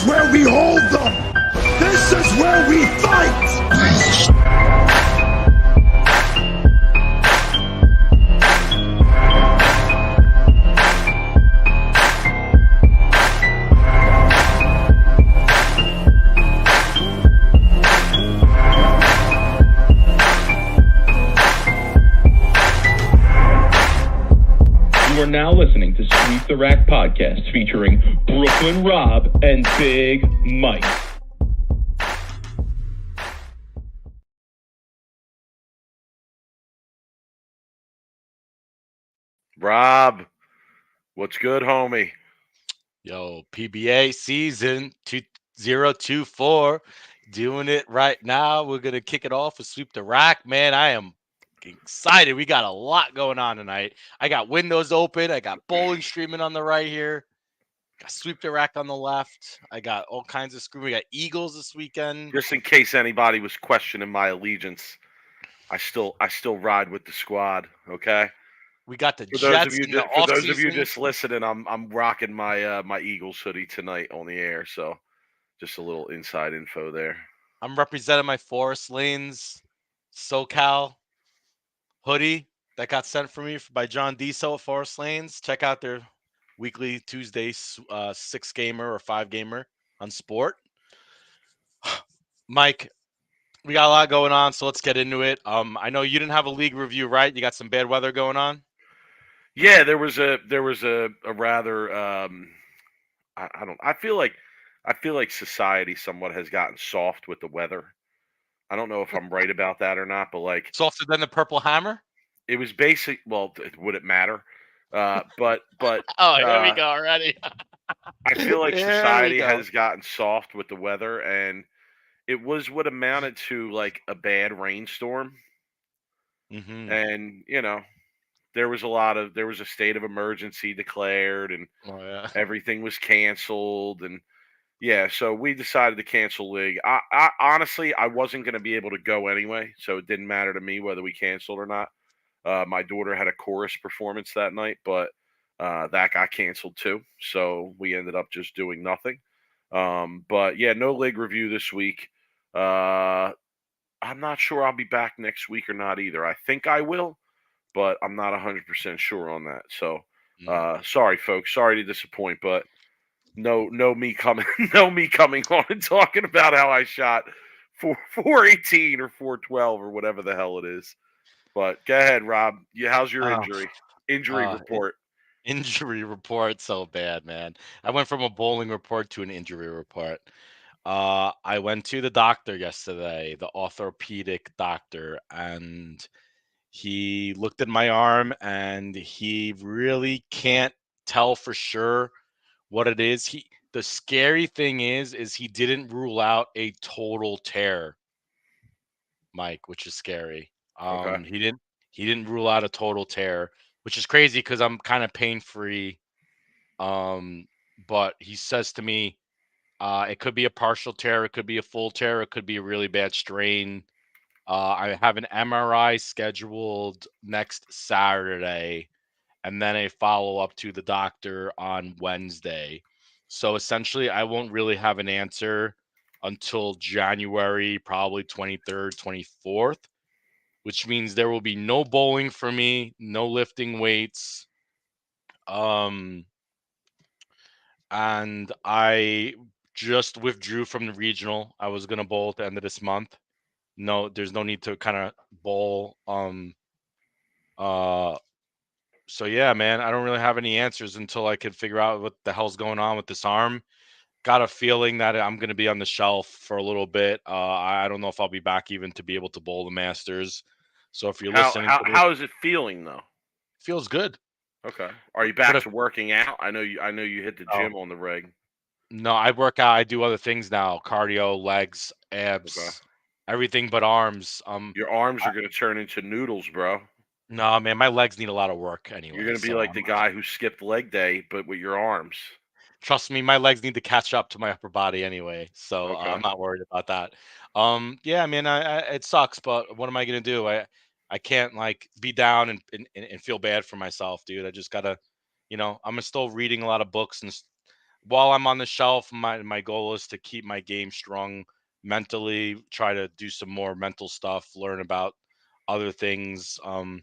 is where we hold them. This is where we fight. You are now listening to Sweep the Rack podcast featuring Brooklyn Rob and Big Mike. Rob, what's good, homie? Yo, PBA season 2024, doing it right now. We're going to kick it off with Sweep the Rack. Man, I am excited. We got a lot going on tonight. I got windows open. I got bowling streaming on the right here. Got Sweep the Rack on the left. I got all kinds of screw. We got Eagles this weekend. Just in case anybody was questioning my allegiance, I still ride with the squad. Okay. We got the For Jets those of you just listening, I'm rocking my my Eagles hoodie tonight on the air. So just a little inside info there. I'm representing my Forest Lanes SoCal hoodie that got sent for me by John Deso at Forest Lanes. Check out their weekly Tuesday 6-gamer or 5-gamer on Sport. Mike, we got a lot going on, so let's get into it. I know you didn't have a league review, right? You got some bad weather going on. Yeah, there was a rather I feel like society somewhat has gotten soft with the weather. I don't know if I'm right about that or not, but like Softer than the Purple Hammer. it was basic. Well, would it matter? But Oh, here we go already. I feel like There we society go. has gotten soft with the weather, and it was what amounted to like a bad rainstorm. Mm-hmm. And there was a state of emergency declared, and Oh yeah. everything was canceled, and yeah, so we decided to cancel league. I honestly, I wasn't going to be able to go anyway, so it didn't matter to me whether we canceled or not. My daughter had a chorus performance that night, but that got canceled too, so we ended up just doing nothing. But yeah, no league review this week. I'm not sure I'll be back next week or not either. I think I will, but I'm not 100% sure on that. So sorry, folks. Sorry to disappoint, but no me coming on and talking about how I shot 418 or 412 or whatever the hell it is. But go ahead, Rob. How's your injury report? Injury report, so bad, man. I went from a bowling report to an injury report. I went to the doctor yesterday, the orthopedic doctor, and he looked at my arm and he really can't tell for sure what it is. The scary thing is he didn't rule out a total tear, Mike, which is scary. Okay. He didn't rule out a total tear, which is crazy because I'm kind of pain free. But he says to me, it could be a partial tear, it could be a full tear, it could be a really bad strain. I have an MRI scheduled next Saturday, and then a follow-up to the doctor on Wednesday. So essentially, I won't really have an answer until January, probably 23rd, 24th, which means there will be no bowling for me, no lifting weights. And I just withdrew from the regional. I was gonna bowl at the end of this month. No, there's no need to kind of bowl. So yeah, man, I don't really have any answers until I can figure out what the hell's going on with this arm. Got a feeling that I'm gonna be on the shelf for a little bit. I don't know if I'll be back even to be able to bowl the Masters. So if you're listening, How is it feeling though? feels good. Okay. Are you back to working out? I know you hit the gym on the reg. No, I work out. I do other things now: cardio, legs, abs, everything but arms. Your arms are going to turn into noodles, bro. No, man, my legs need a lot of work anyway. You're going to be like the guy who skipped leg day, but with your arms. Trust me, my legs need to catch up to my upper body anyway, so I'm not worried about that. Yeah, man, it sucks, but what am I gonna do? I can't like be down and feel bad for myself, dude. I just gotta, I'm still reading a lot of books and while I'm on the shelf, my goal is to keep my game strong mentally, try to do some more mental stuff, learn about other things. And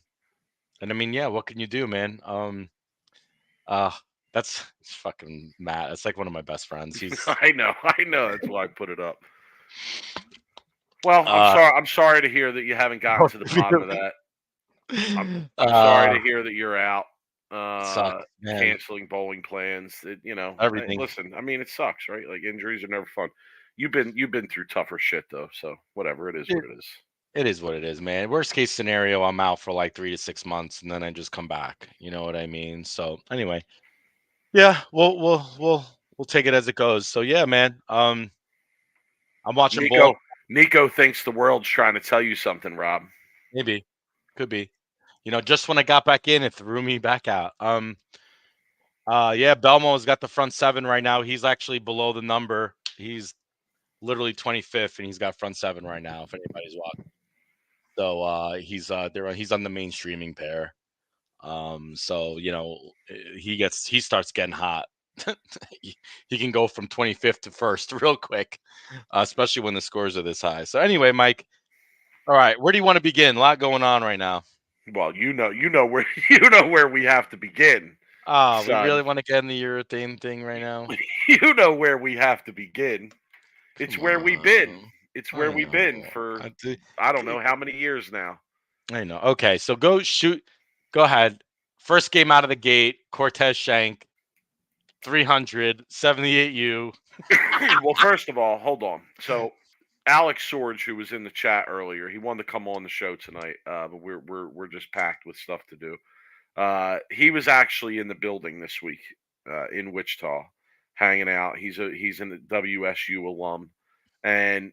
I mean, yeah, what can you do, man? Uh, that's it's fucking Matt. That's like one of my best friends. He's I know. That's why I put it up. Well, uh, I'm sorry to hear that you haven't gotten to the bottom of that. I'm sorry uh, to hear that you're out. sucks, man. Canceling bowling plans. Everything. Listen. I mean, it sucks, right? Like injuries are never fun. You've been through tougher shit though. So whatever. It is what it is. It is what it is, man. Worst case scenario, I'm out for like 3 to 6 months, and then I just come back. You know what I mean? So anyway, yeah, we'll take it as it goes. So yeah, man. I'm watching Nico ball. Nico thinks the world's trying to tell you something, Rob. Maybe, could be. Just when I got back in, it threw me back out. Yeah, Belmo's got the front seven right now. He's actually below the number. He's literally 25th, and he's got front seven right now. If anybody's watching, so he's on the main streaming pair. So he starts getting hot. he can go from 25th to first real quick, especially when the scores are this high. So anyway, Mike. All right, where do you want to begin? A lot going on right now. Well, you know where where we have to begin, We son. really want to get in the urethane thing right now. You know where we have to begin. It's Come where we've been. on. It's where I we've know. been for I don't know how many years now. I know. Okay, so go shoot. Go ahead. First game out of the gate, Cortez Shank, 378U. Well, first of all, hold on. So Alex Sorge, who was in the chat earlier, he wanted to come on the show tonight, but we're just packed with stuff to do. He was actually in the building this week in Wichita, hanging out. He's an WSU alum, and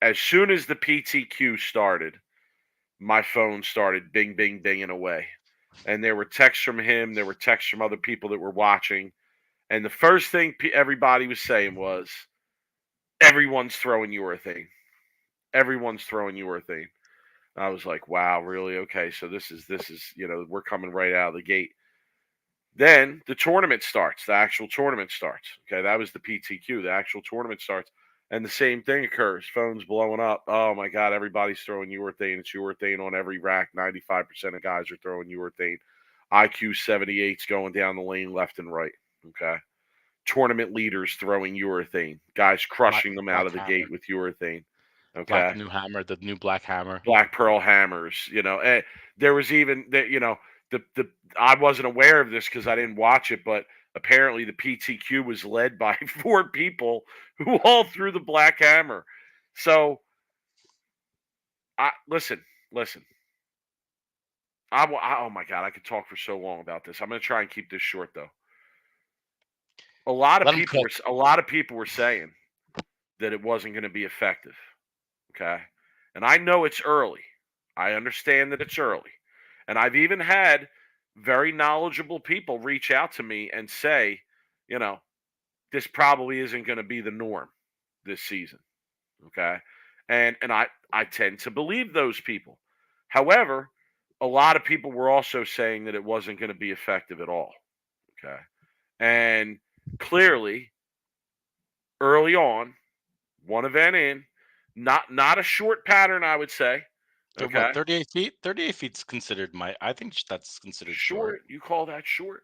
as soon as the PTQ started, my phone started bing, bing, binging away, and there were texts from him. There were texts from other people that were watching, and the first thing everybody was saying was, "Everyone's throwing urethane. Everyone's throwing urethane." I was like, "Wow, really? Okay, so this is we're coming right out of the gate." Then the tournament starts. The actual tournament starts. Okay, that was the PTQ. The actual tournament starts, and the same thing occurs. Phones blowing up. Oh my God, everybody's throwing urethane. It's urethane on every rack. 95% of guys are throwing urethane. IQ 78's going down the lane left and right. Okay, tournament leaders throwing urethane. Guys crushing them out Black of the hammer. gate with urethane. Okay, The new black hammer. Black Pearl hammers. And there was even that. The I wasn't aware of this because I didn't watch it, but apparently the PTQ was led by 4 people who all threw the black hammer. So, listen. Oh my God, I could talk for so long about this. I'm going to try and keep this short though. A lot of Let him people cook. were saying that it wasn't going to be effective. Okay, and I know it's early. I understand that it's early. And I've even had very knowledgeable people reach out to me and say, this probably isn't going to be the norm this season. Okay. And I tend to believe those people. However, a lot of people were also saying that it wasn't going to be effective at all. Okay. And clearly, early on, one event in, not a short pattern, I would say. Okay. What, 38 feet? 38 feet's considered I think that's considered short. You call that short?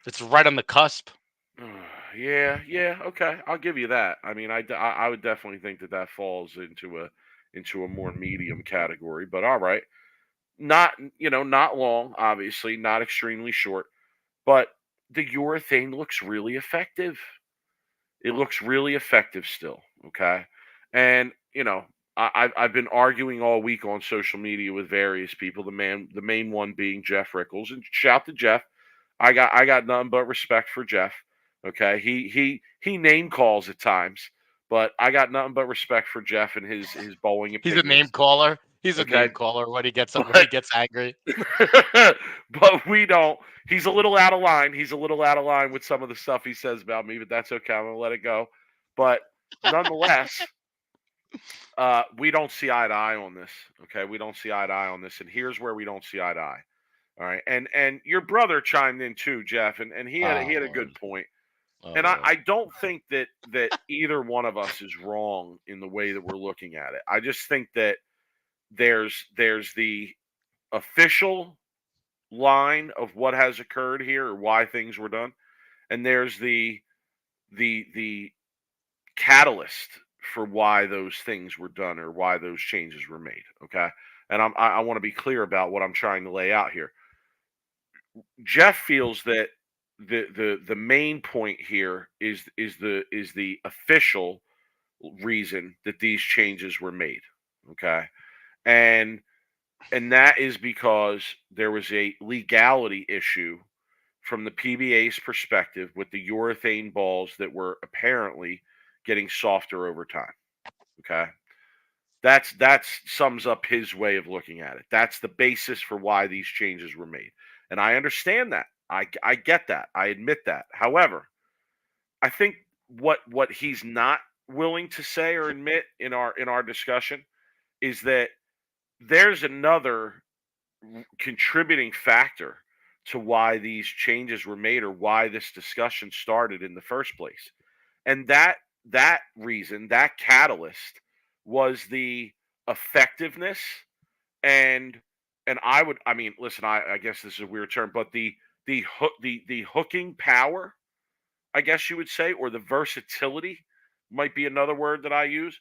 It's right on the cusp. Yeah, okay, I'll give you that. I mean, I would definitely think that falls into a more medium category. But all right, not long, obviously, not extremely short, but the urethane looks really effective. It looks really effective still. Okay, and I've been arguing all week on social media with various people. The main one being Jeff Rickles, and shout to Jeff. I got nothing but respect for Jeff. Okay, he name calls at times, but I got nothing but respect for Jeff and his bowling He's opinions. a name caller. He's a Okay. name caller when he gets angry. But we don't. He's a little out of line. He's a little out of line with some of the stuff he says about me, but that's okay. I'm gonna let it go. But nonetheless, we don't see eye to eye on this. Okay, we don't see eye to eye on this, and here's where we don't see eye to eye. All right, and your brother chimed in too, Jeff, and he had a good point. Oh And I, Lord. I don't think that either one of us is wrong in the way that we're looking at it. I just think that there's the official line of what has occurred here or why things were done, and there's the catalyst for why those things were done or why those changes were made. Okay, and I want to be clear about what I'm trying to lay out here. Jeff feels that the main point here is the official reason that these changes were made. Okay, and that is because there was a legality issue from the PBA's perspective with the urethane balls that were apparently getting softer over time. Okay, that's sums up his way of looking at it. That's the basis for why these changes were made, and I understand that. I get that. I admit that. However, I think what he's not willing to say or admit in our discussion is that there's another contributing factor to why these changes were made or why this discussion started in the first place. And that reason, that catalyst was the effectiveness and I mean, listen, I guess this is a weird term, but the hooking power, I guess you would say, or the versatility might be another word that I use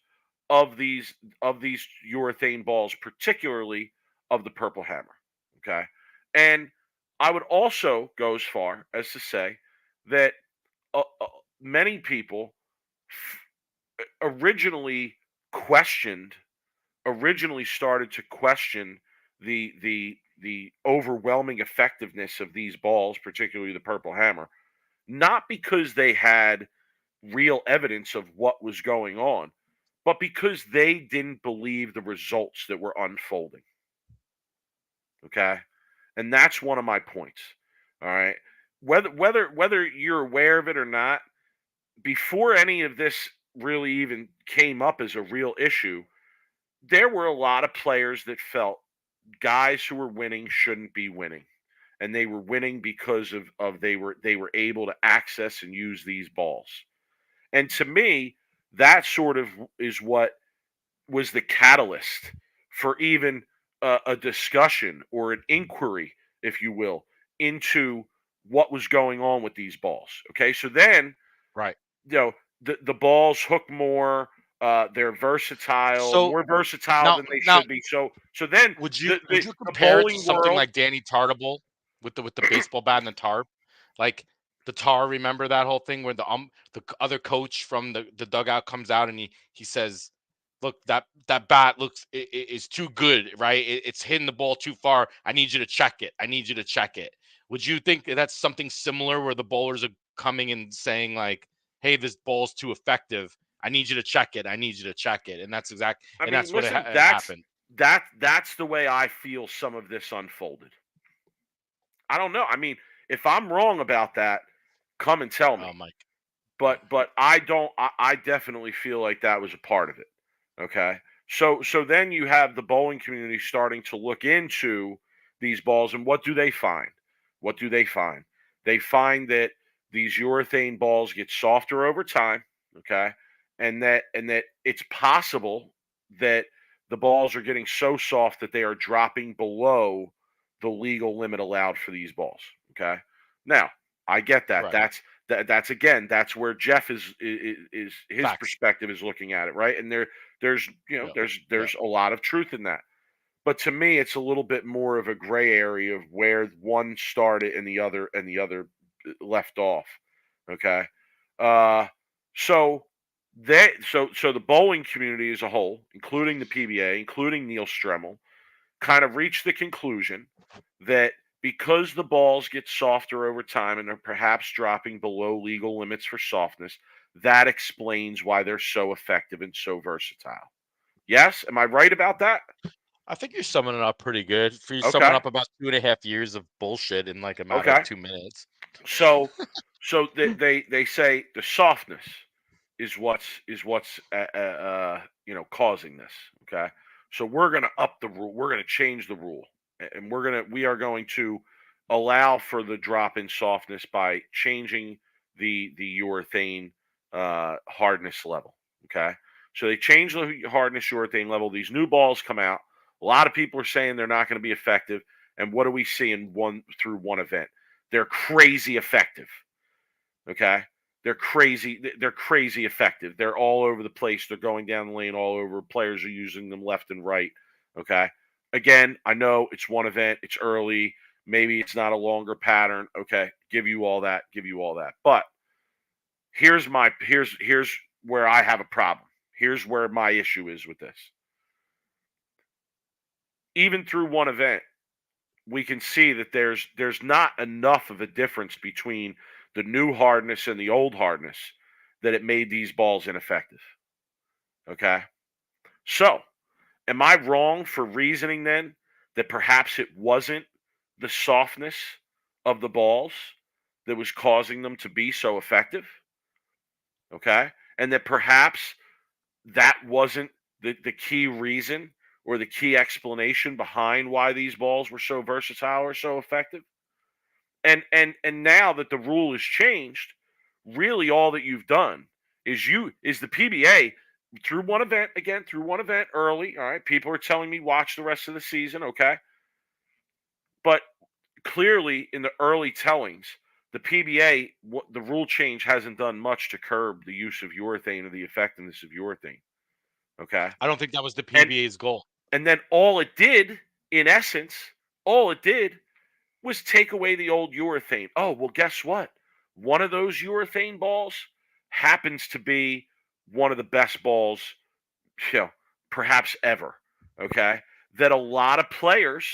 of these urethane balls, particularly of the Purple Hammer. Okay, and I would also go as far as to say that many people originally questioned, originally started to question the overwhelming effectiveness of these balls, particularly the Purple Hammer, not because they had real evidence of what was going on, but because they didn't believe the results that were unfolding. Okay. And that's one of my points. All right. Whether you're aware of it or not, before any of this really even came up as a real issue, there were a lot of players that felt guys who were winning shouldn't be winning. And they were winning because of they were able to access and use these balls. And to me, that sort of is what was the catalyst for even a discussion or an inquiry, if you will, into what was going on with these balls. Okay, so then Right. you know the balls hook more. They're versatile, So more versatile now than they now should be. So then would you the compare it to bowling something world. like Danny Tartable with the baseball bat and the tarp? Like the tar, remember that whole thing where other coach from the dugout comes out and he says, "Look, that bat is too good, right? It's hitting the ball too far. I need you to check it. I need you to check it." Would you think that's something similar where the bowlers are coming and saying like, "Hey, this ball's too effective. I need you to check it. I need you to check it." And I mean, that's what listen, happened. that's the way I feel some of this unfolded. I don't know. I mean, if I'm wrong about that, come and tell me. Oh, Mike. But I don't. I definitely feel like that was a part of it. Okay. So then you have the bowling community starting to look into these balls, and what do they find? What do they find? They find that these urethane balls get softer over time. Okay, and that it's possible that the balls are getting so soft that they are dropping below the legal limit allowed for these balls. Okay. Now, I get that. Right. That's again, that's where Jeff is his Facts. perspective is looking at it, right? And there's Yeah. Yeah. there's a lot of truth in that. But to me, it's a little bit more of a gray area of where one started and the other left off. Okay. Uh so so the bowling community as a whole, including the PBA, including Neil Stremmel, kind of reached the conclusion that because the balls get softer over time and are perhaps dropping below legal limits for softness, that explains why they're so effective and so versatile. Yes? Am I right about that? I think you're summing it up pretty good. For you summing Okay. up about 2.5 years of bullshit in like a matter of Okay. 2 minutes. So they say the softness is what's causing this. Okay. So we're gonna up the rule. We're gonna change the rule, and we are going to allow for the drop in softness by changing the urethane hardness level. Okay, so they changed the hardness urethane level. These new balls come out. A lot of people are saying they're not going to be effective. And what do we see in one event? They're crazy effective. Okay, they're crazy. They're crazy effective. They're all over the place. They're going down the lane all over. Players are using them left and right. Okay. Again, I know it's one event. It's early. Maybe it's not a longer pattern. Okay, give you all that. But here's where I have a problem. Here's where my issue is with this. Even through one event, we can see that there's not enough of a difference between the new hardness and the old hardness that it made these balls ineffective. Okay? So, am I wrong for reasoning then that perhaps it wasn't the softness of the balls that was causing them to be so effective? Okay? And that perhaps that wasn't the key reason or the key explanation behind why these balls were so versatile or so effective? And now that the rule has changed, really all that you've done is the PBA through one event early. All right, people are telling me watch the rest of the season, okay? But clearly in the early tellings, the PBA, the rule change hasn't done much to curb the use of urethane or the effectiveness of urethane. Okay. I don't think that was the PBA's goal. And then all it did, in essence, was take away the old urethane. Oh, well, guess what? One of those urethane balls happens to be one of the best balls, perhaps ever. Okay. That a lot of players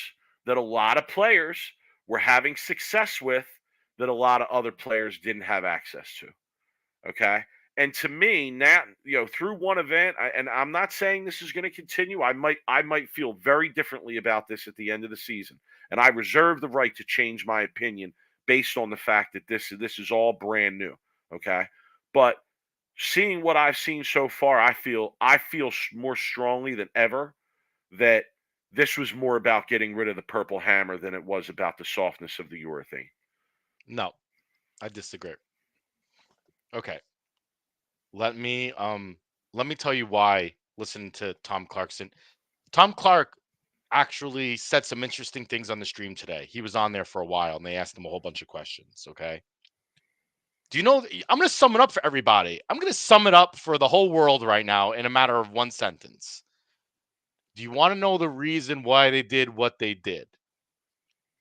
were having success with, that a lot of other players didn't have access to. Okay. And to me, now, through one event, and I'm not saying this is going to continue. I might feel very differently about this at the end of the season, and I reserve the right to change my opinion based on the fact that this is all brand new. Okay, but seeing what I've seen so far, I feel more strongly than ever that this was more about getting rid of the purple hammer than it was about the softness of the urethane. No, I disagree. Okay. Let me tell you why. Listen to Tom Clarkson. Tom Clark actually said some interesting things on the stream today. He was on there for a while, and they asked him a whole bunch of questions. Okay. Do you know? I'm going to sum it up for everybody. I'm going to sum it up for the whole world right now in a matter of one sentence. Do you want to know the reason why they did what they did?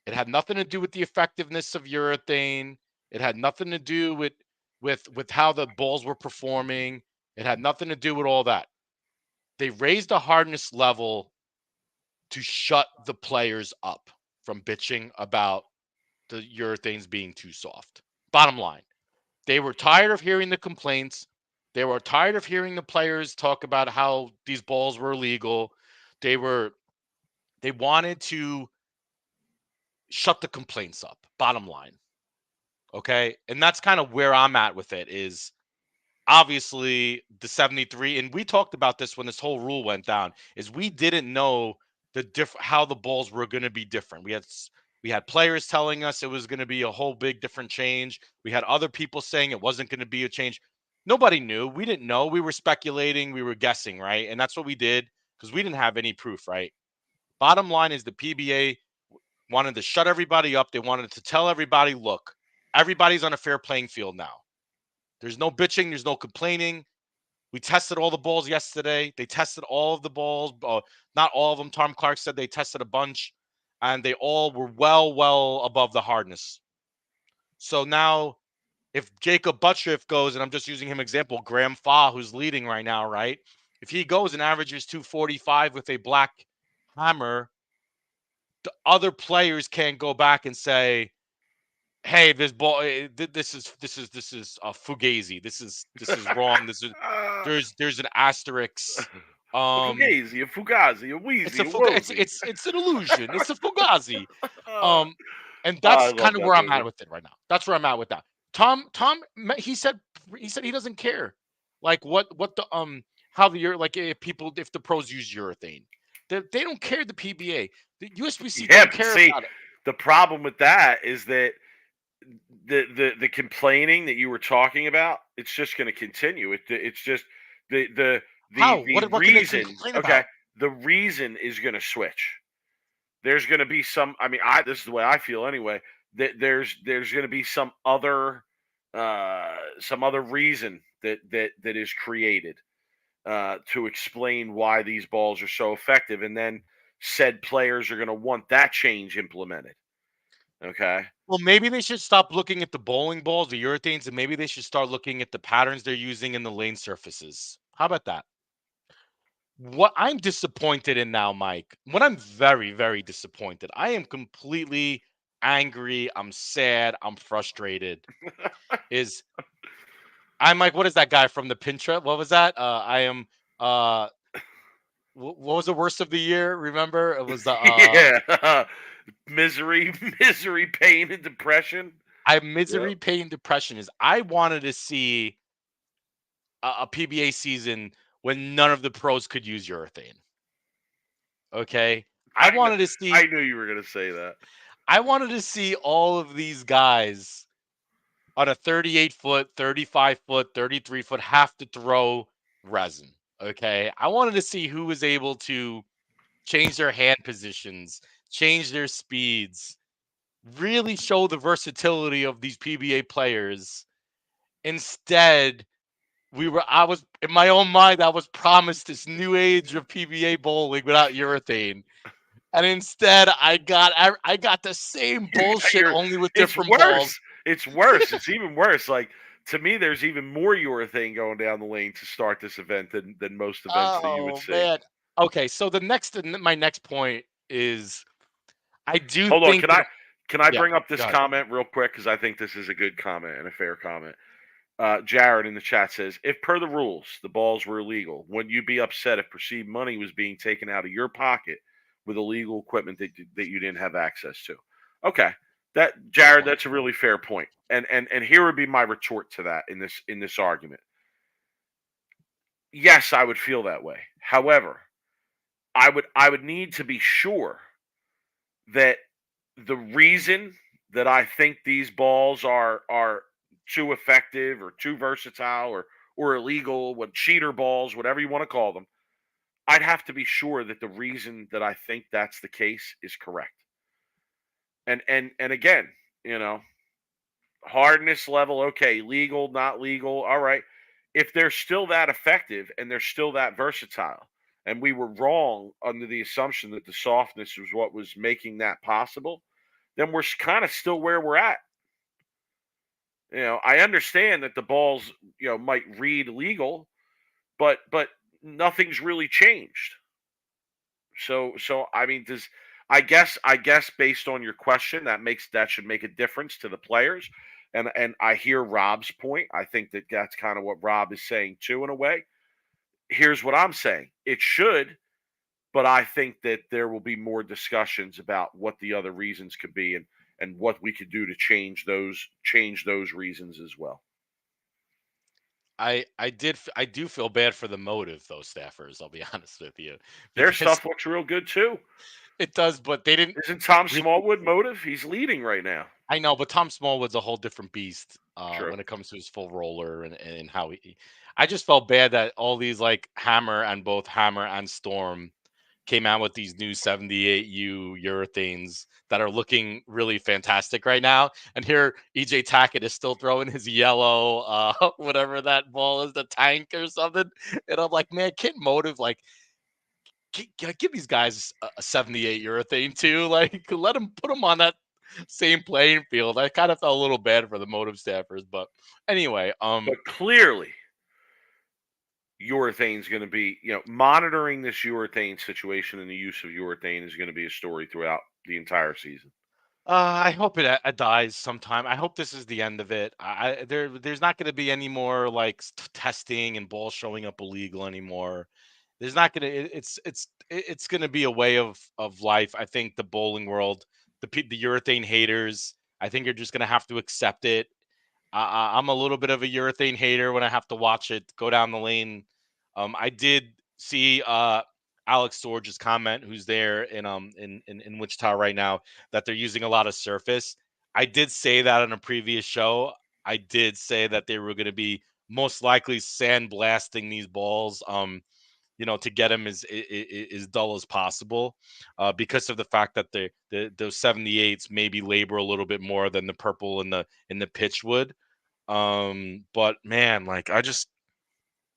It had nothing to do with the effectiveness of urethane. It had nothing to do with how the balls were performing. It had nothing to do with all that. They raised the hardness level to shut the players up from bitching about the urethanes being too soft. Bottom line, they were tired of hearing the complaints. They were tired of hearing the players talk about how these balls were illegal. They wanted to shut the complaints up. Bottom line. Okay. And that's kind of where I'm at with it, is obviously the 73. And we talked about this when this whole rule went down, is we didn't know how the balls were going to be different. We had players telling us it was going to be a whole big different change. We had other people saying it wasn't going to be a change. Nobody knew. We didn't know. We were speculating. We were guessing, right? And that's what we did because we didn't have any proof, right? Bottom line is the PBA wanted to shut everybody up. They wanted to tell everybody, look, everybody's on a fair playing field now. There's no bitching. There's no complaining. We tested all the balls yesterday. They tested all of the balls. Not all of them. Tom Clark said they tested a bunch, and they all were well above the hardness. So now, if Jacob Buttriff goes, and I'm just using him example, Graham Fa, who's leading right now, right? If he goes and averages 245 with a black hammer, the other players can't go back and say, hey, this ball, this is a fugazi. This is wrong. There's an asterisk. A fugazi, a wheezy, it's an illusion. It's a fugazi. And that's kind of where I'm at with it right now. That's where I'm at with that. Tom, he said he doesn't care, like what the how the if the pros use urethane, they don't care. The PBA, the USBC don't care about it. The problem with that is that the complaining that you were talking about, it's just going to continue. It's just How? the What can they reason. complain Okay, about? the reason is going to switch. There's going to be some. I mean, I this is the way I feel anyway. That there's going to be some other reason that is created to explain why these balls are so effective, and then said players are going to want that change implemented. Okay. Well, maybe they should stop looking at the bowling balls, the urethanes, and maybe they should start looking at the patterns they're using in the lane surfaces. How about that? What I'm disappointed in now, Mike, what I'm very, very disappointed, I am completely angry. I'm sad. I'm frustrated. Is I'm like, what is that guy from the Pinterest? What was that? I am. Uh, what was the worst of the year? Remember, it was the Yeah. Misery, misery, pain, and depression. I Yep. misery, pain, depression. Is I wanted to see a PBA season when none of the pros could use urethane. Okay, I I kn- wanted to I see. knew you were gonna say that. I wanted to see all of these guys on a 38-foot, 35-foot, 33-foot have to throw resin. Okay. I wanted to see who was able to change their hand positions, change their speeds, really show the versatility of these PBA players. Instead, I was in my own mind, I was promised this new age of PBA bowling without urethane. And instead, I got the same bullshit, You're, only with it's different balls. worse. It's worse. It's even worse. Like to me, there's even more urethane going down the lane to start this event than most events that you would Oh see. man. Okay, so my next point is I do Hold on, think that can I yeah, bring up this go ahead. comment real quick because I think this is a good comment and a fair comment. Jared in the chat says, if per the rules the balls were illegal, would you be upset if perceived money was being taken out of your pocket with illegal equipment that you didn't have access to? Okay, that Fair Jared, point. that's a really fair point. And here would be my retort to that in this argument. Yes, I would feel that way. However, I would need to be sure that the reason that I think these balls are too effective or too versatile or illegal, what cheater balls, whatever you want to call them, I'd have to be sure that the reason that I think that's the case is correct. And again, you know, hardness level, okay, legal, not legal, all right. If they're still that effective and they're still that versatile, and we were wrong under the assumption that the softness was what was making that possible, then we're kind of still where we're at. You know, I understand that the balls, you know, might read legal, but nothing's really changed. So I mean, does I guess based on your question, that should make a difference to the players. And I hear Rob's point. I think that that's kind of what Rob is saying too, in a way. Here's what I'm saying: it should, but I think that there will be more discussions about what the other reasons could be and what we could do to change those reasons as well. I do feel bad for the motive though, staffers, I'll be honest with you. Their Because stuff looks real good too. it does, but they didn't Isn't Tom really Smallwood motive? He's leading right now. I know, but Tom Smallwood's a whole different beast True. when it comes to his full roller and how I just felt bad that all these like both Hammer and Storm came out with these new 78U urethanes that are looking really fantastic right now. And here EJ Tackett is still throwing his yellow whatever that ball is, the tank or something. And I'm like, man, Kid Motive, like give these guys a 78 urethane too. Like let them put them on that same playing field. I kind of felt a little bad for the Motive staffers, but anyway, But clearly, urethane's going to be, you know, monitoring this urethane situation and the use of urethane is going to be a story throughout the entire season. I hope it dies sometime. I hope this is the end of it. There's not going to be any more like testing and balls showing up illegal anymore. There's not going to. It's going to be a way of life. I think the bowling world, the urethane haters, I think you're just going to have to accept it. I'm a little bit of a urethane hater when I have to watch it go down the lane. I did see Alex Sorge's comment, who's there in Wichita right now, that they're using a lot of surface. I did say that on a previous show. I did say that they were going to be most likely sandblasting these balls, to get them as dull as possible, because of the fact that those 78s maybe labor a little bit more than the purple in the pitch would. But man, like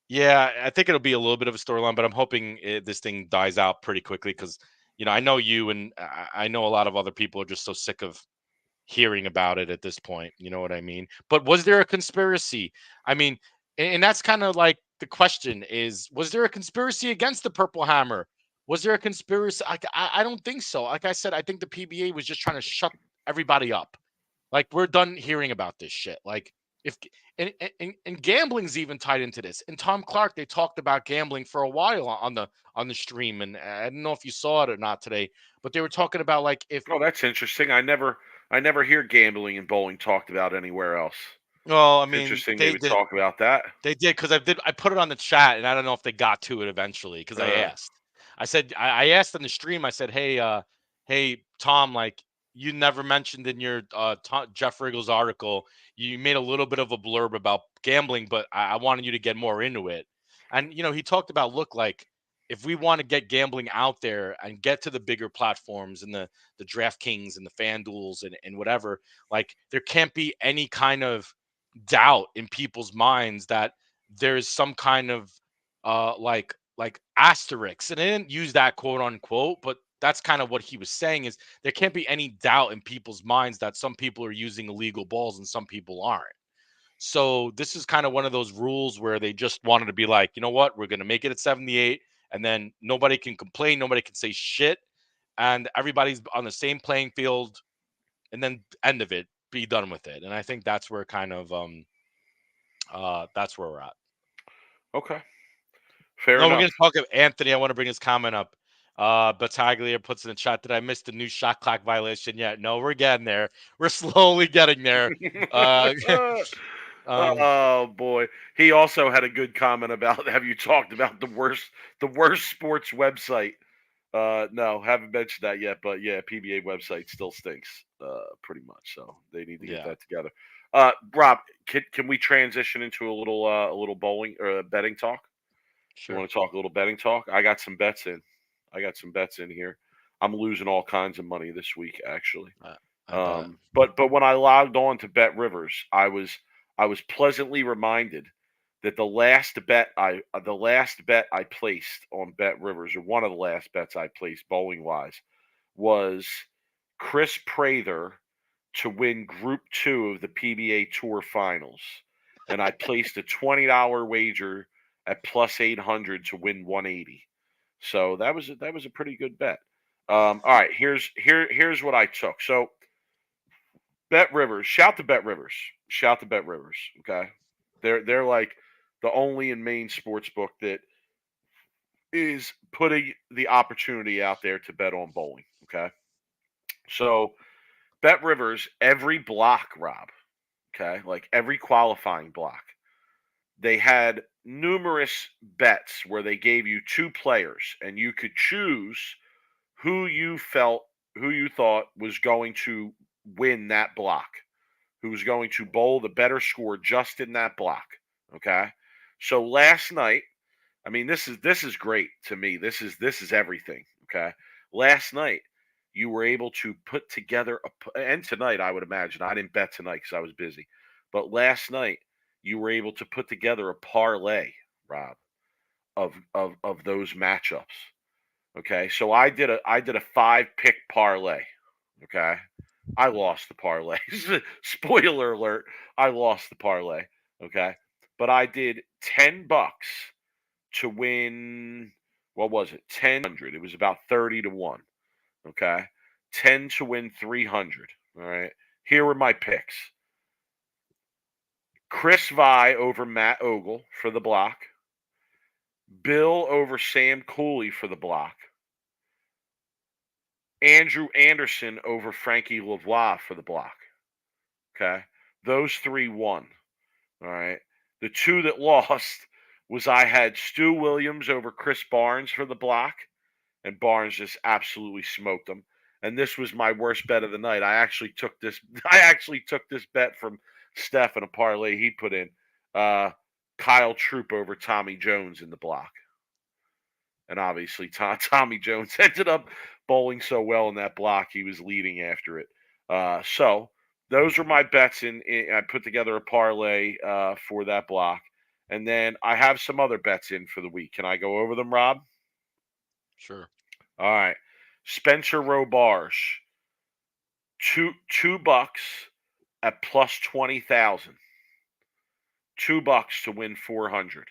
yeah, I think it'll be a little bit of a storyline, but I'm hoping this thing dies out pretty quickly because I know you and I know a lot of other people are just so sick of hearing about it at this point. You know what I mean? But was there a conspiracy? I mean, and that's kind of like the question is, was there a conspiracy against the Purple Hammer? Was there a conspiracy? I don't think so. Like I said, I think the PBA was just trying to shut everybody up. Like we're done hearing about this shit. Like if and gambling's even tied into this. And Tom Clark, they talked about gambling for a while on the stream, and I don't know if you saw it or not today, but they were talking about like if Oh, that's interesting. I never hear gambling and bowling talked about anywhere else. well, I It's mean, interesting they would talk about that. they did because I put it on the chat, and I don't know if they got to it eventually because I Uh, asked. I asked in the stream. I said, hey Tom, like you never mentioned in your Jeff Riggles article, you made a little bit of a blurb about gambling, but I wanted you to get more into it. And he talked about like if we want to get gambling out there and get to the bigger platforms and the DraftKings and the FanDuels and whatever, like there can't be any kind of doubt in people's minds that there's some kind of like asterisks, and I didn't use that quote unquote, but that's kind of what he was saying is there can't be any doubt in people's minds that some people are using illegal balls and some people aren't. So this is kind of one of those rules where they just wanted to be like, you know what, we're going to make it at 78, and then nobody can complain, nobody can say shit, and everybody's on the same playing field, and then end of it, be done with it. And I think that's where kind of that's where we're at. okay, fair No, we're enough. going to talk of Anthony. I want to bring his comment up. Battaglia puts in the chat, did I miss the new shot clock violation yet? No, we're getting there. We're slowly getting there. Uh, um, Oh boy, he also had a good comment about. Have you talked about the worst sports website? No, haven't mentioned that yet. But yeah, PBA website still stinks. Pretty much. So they need to get yeah, that together. Rob, can we transition into a little bowling or betting talk? You sure. want to talk a little betting talk? I got some bets in. Here. I'm losing all kinds of money this week, actually. I bet. But when I logged on to Bet Rivers, I was pleasantly reminded that the last bet I placed on Bet Rivers, or one of the last bets I placed bowling wise, was Chris Prather to win Group 2 of the PBA Tour Finals, and I placed a $20 wager at plus 800 to win 180. So that was a pretty good bet. All right, here's what I took. So Bet Rivers, shout to Bet Rivers. Okay, they're like the only and main sports book that is putting the opportunity out there to bet on bowling. Okay, so Bet Rivers, every block, Rob. Okay, like every qualifying block, they had numerous bets where they gave you two players, and you could choose who you thought was going to win that block, who was going to bowl the better score just in that block. Okay. So last night, I mean, this is great to me. This is everything. Okay. Last night, you were able to put together and tonight, I would imagine. I didn't bet tonight because I was busy. But last night, you were able to put together a parlay, Rob, of those matchups. Okay. So I did a 5-pick parlay. Okay. I lost the parlay. Spoiler alert, I lost the parlay. Okay. But I did $10 to win, what was it? 1000. It was about 30 to 1. Okay. 10 to win 300. All right. Here were my picks. Chris Vi over Matt Ogle for the block. Bill over Sam Cooley for the block. Andrew Anderson over Frankie Lavoie for the block. Okay. Those three won. All right. The two that lost was I had Stu Williams over Chris Barnes for the block, and Barnes just absolutely smoked them. and this was my worst bet of the night. I actually took this. I actually took this bet from Steph in a parlay he put in. Kyle Troop over Tommy Jones in the block, and obviously Tommy Jones ended up bowling so well in that block he was leading after it. So those are my bets. I put together a parlay for that block, and then I have some other bets in for the week. Can I go over them, Rob? Sure. All right. Spencer Robarge, $2 at plus 20,000. $2 to win 400.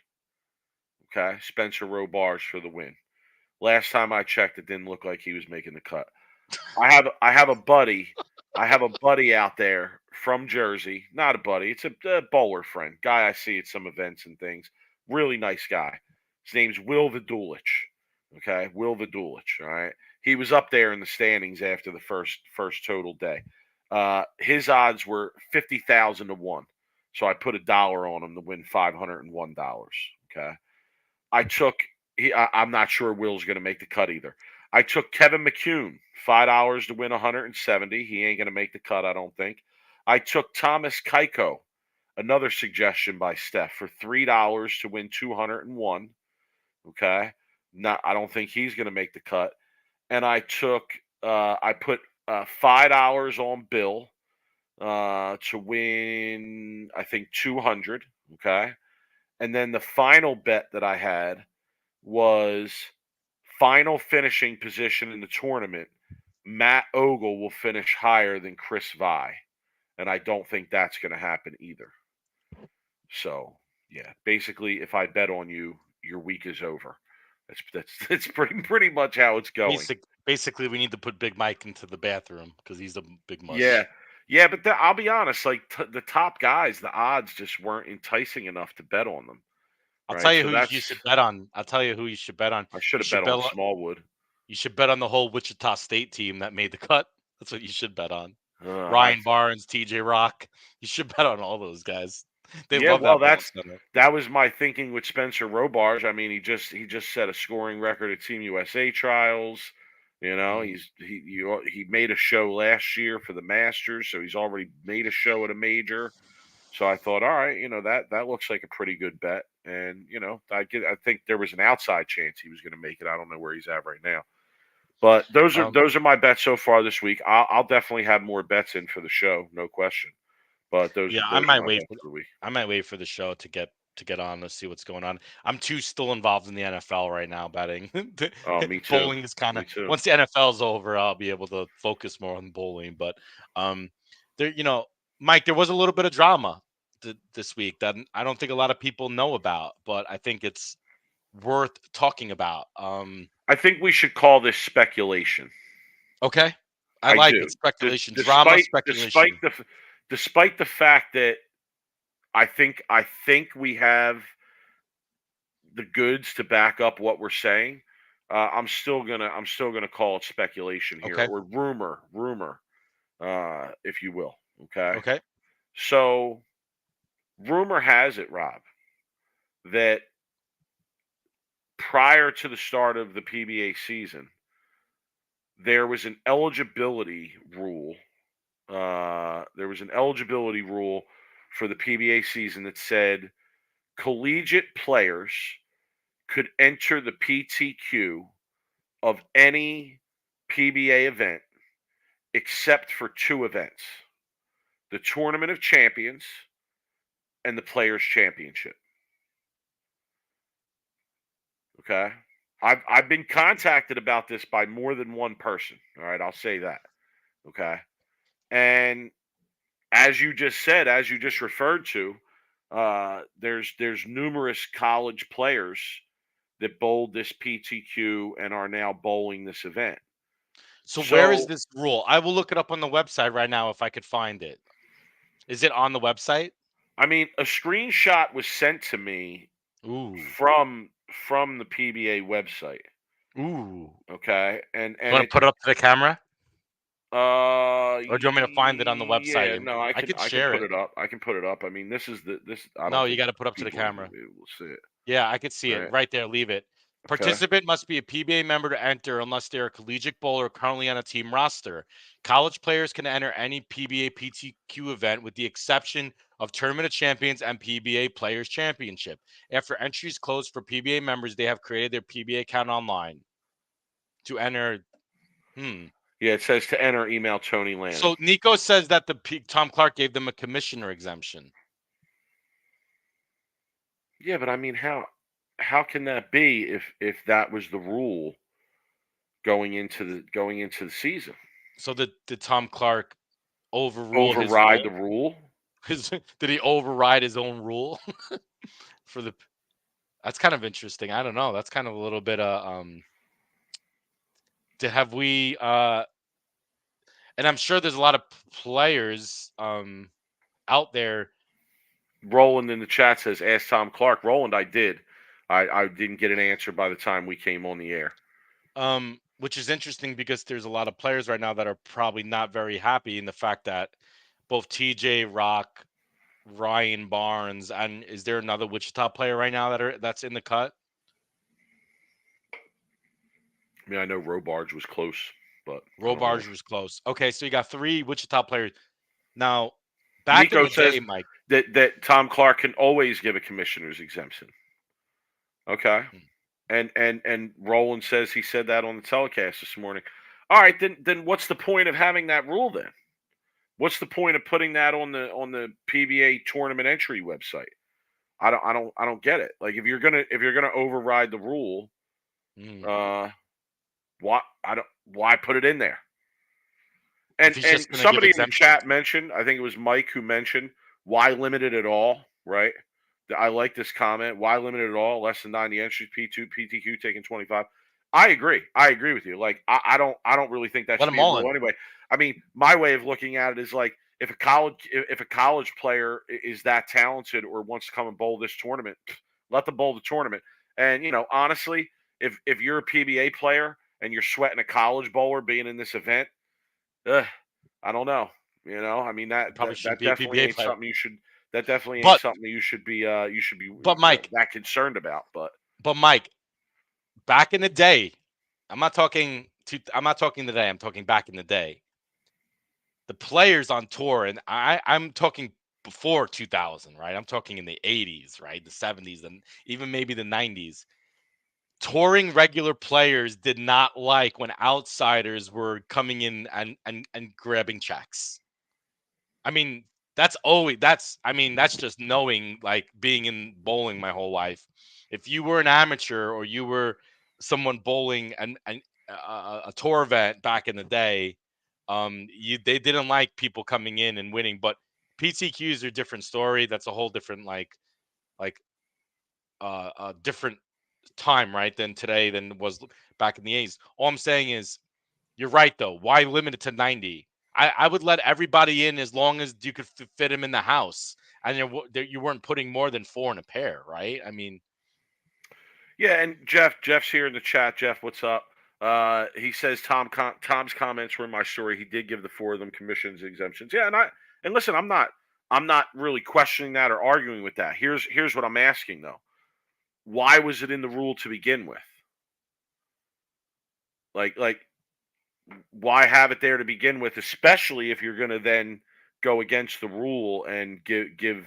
Okay, Spencer Robarge for the win. Last time I checked, it didn't look like he was making the cut. I have a buddy. I have a buddy out there from Jersey. Not a buddy. It's a bowler friend. Guy I see at some events and things. Really nice guy. His name's Will Vidulich. Okay, Will Vidulich. All right. He was up there in the standings after the first total day. His odds were 50,000 to 1. So I put $1 on him to win $501. Okay. I'm not sure Will's going to make the cut either. I took Kevin McCune, $5 to win 170. He ain't going to make the cut, I don't think. I took Thomas Keiko, another suggestion by Steph, for $3 to win 201. Okay. I don't think he's going to make the cut. And I put $5 on Bill to win, I think, 200. Okay. And then the final bet that I had was final finishing position in the tournament. Matt Ogle will finish higher than Chris Vi. And I don't think that's going to happen either. So, yeah, basically, if I bet on you, your week is over. That's pretty much how it's going. Basically, we need to put Big Mike into the bathroom because he's a big mush. Yeah, but I'll be honest. Like the top guys, the odds just weren't enticing enough to bet on them. I'll tell you who you should bet on. I'll tell you who you should bet on. I should have bet on Smallwood. You should bet on the whole Wichita State team that made the cut. That's what you should bet on. Ryan Barnes, TJ Rock. You should bet on all those guys. That was my thinking with Spencer Robarge. I mean, he just set a scoring record at Team USA trials. You know, he made a show last year for the Masters, so he's already made a show at a major. So I thought, all right, that looks like a pretty good bet, and I think there was an outside chance he was going to make it. I don't know where he's at right now, but those are my bets so far this week. I'll definitely have more bets in for the show, no question. But I might wait for the show to get on to see what's going on. I'm still involved in the NFL right now betting. Oh, me too. Bowling is kind of once the NFL's over, I'll be able to focus more on bowling. But there, Mike, there was a little bit of drama this week that I don't think a lot of people know about, but I think it's worth talking about. I think we should call this speculation. Okay, I like it. Speculation, drama, speculation. Despite the fact that I think we have the goods to back up what we're saying, I'm still gonna call it speculation here, or rumor, if you will. Okay. Okay. So, rumor has it, Rob, that prior to the start of the PBA season, there was an eligibility rule. There was an eligibility rule for the PBA season that said collegiate players could enter the PTQ of any PBA event except for 2 events: the Tournament of Champions and the Players' Championship. Okay? I've been contacted about this by more than one person. All right, I'll say that. Okay? And as you just said, as you just referred to, there's numerous college players that bowled this PTQ and are now bowling this event. So where is this rule? I will look it up on the website right now if I could find it. Is it on the website? I mean, a screenshot was sent to me from the PBA website. Ooh. Okay. And you want to put it up to the camera? Or do you want me to find it on the website? Yeah, no, I can put it up. I can put it up. I mean, this is the. No, you got to put up to the camera. We'll see it. Yeah, I could see it right there. Leave it. Participant must be a PBA member to enter unless they're a collegiate bowler currently on a team roster. College players can enter any PBA PTQ event with the exception of Tournament of Champions and PBA Players Championship. After entries closed for PBA members, they have created their PBA account online to enter. Yeah, it says to enter, email Tony Lanning. So Nico says that Tom Clark gave them a commissioner exemption. Yeah, but I mean, how can that be if that was the rule going into the season? So did Tom Clark override the rule? Did he override his own rule for the? That's kind of interesting. I don't know. That's kind of a little bit have we and I'm sure there's a lot of players out there. Roland in the chat says, ask Tom Clark. Roland, I did. I didn't get an answer by the time we came on the air. Which is interesting because there's a lot of players right now that are probably not very happy in the fact that both TJ Rock, Ryan Barnes, and is there another Wichita player right now that's in the cut? I mean, I know Robarge was close, but Robarge was close. Okay, so you got 3 Wichita players. Now, back Nico in the says day, Mike, that Tom Clark can always give a commissioner's exemption. Okay. And Roland says he said that on the telecast this morning. All right, then what's the point of having that rule then? What's the point of putting that on the PBA tournament entry website? I don't get it. Like if you're gonna override the rule, why put it in there? And somebody in the chat mentioned, I think it was Mike who mentioned, why limit it at all, right? I like this comment. Why limit it at all? Less than 90 entries, PTQ taking 25. I agree. I agree with you. Like I don't really think that should be a rule anyway. I mean, my way of looking at it is like if a college player is that talented or wants to come and bowl this tournament, let them bowl the tournament. And honestly, if you're a PBA player and you're sweating a college bowler being in this event, I don't know. I mean that definitely ain't something you should. That definitely ain't something you should be. But Mike, that concerned about. But Mike, back in the day, I'm not talking today. I'm talking back in the day. The players on tour, and I'm talking before 2000, right? I'm talking in the 80s, right? The 70s, and even maybe the 90s. Touring regular players did not like when outsiders were coming in and grabbing checks. I mean, that's just knowing, like being in bowling my whole life. If you were an amateur or you were someone bowling and a tour event back in the day, they didn't like people coming in and winning. But PTQs are a different story. That's a whole different a different time, right, than today than was back in the 80s. All I'm saying is, you're right though. Why limit it to 90? I would let everybody in as long as you could fit them in the house, and you weren't putting more than 4 in a pair, right? I mean, yeah. And Jeff's here in the chat. Jeff, what's up? He says Tom's comments were in my story. He did give the 4 of them commissions exemptions. Yeah, and listen, I'm not really questioning that or arguing with that. Here's what I'm asking though. Why was it in the rule to begin with? Like why have it there to begin with, especially if you're going to then go against the rule and give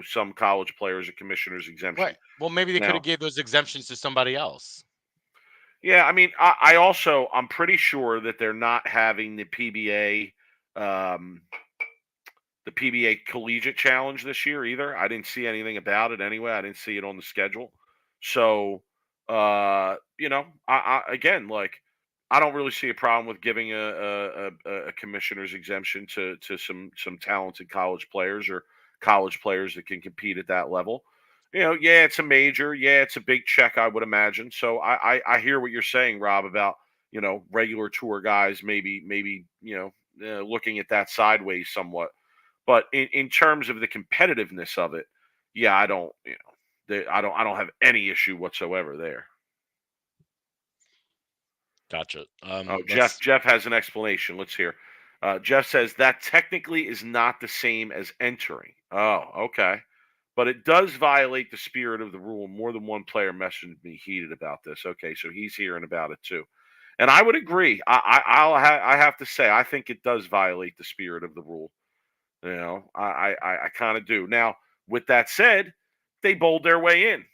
some college players a commissioner's exemption. Right. Well, maybe they could have gave those exemptions to somebody else. Yeah, I mean, I'm pretty sure that they're not having the PBA Collegiate Challenge this year either. I didn't see anything about it anyway. I didn't see it on the schedule. So, again, like, I don't really see a problem with giving a commissioner's exemption to some talented college players or college players that can compete at that level. Yeah, it's a major. Yeah, it's a big check, I would imagine. So I hear what you're saying, Rob, about regular tour guys maybe looking at that sideways somewhat. But in terms of the competitiveness of it, yeah, I don't have any issue whatsoever there. Gotcha. Jeff has an explanation. Let's hear. Jeff says that technically is not the same as entering. Oh, okay. but it does violate the spirit of the rule. More than one player messaged me heated about this. Okay, so he's hearing about it too. And I would agree. I have to say, I think it does violate the spirit of the rule. You know, I kind of do. Now, with that said, they bowled their way in.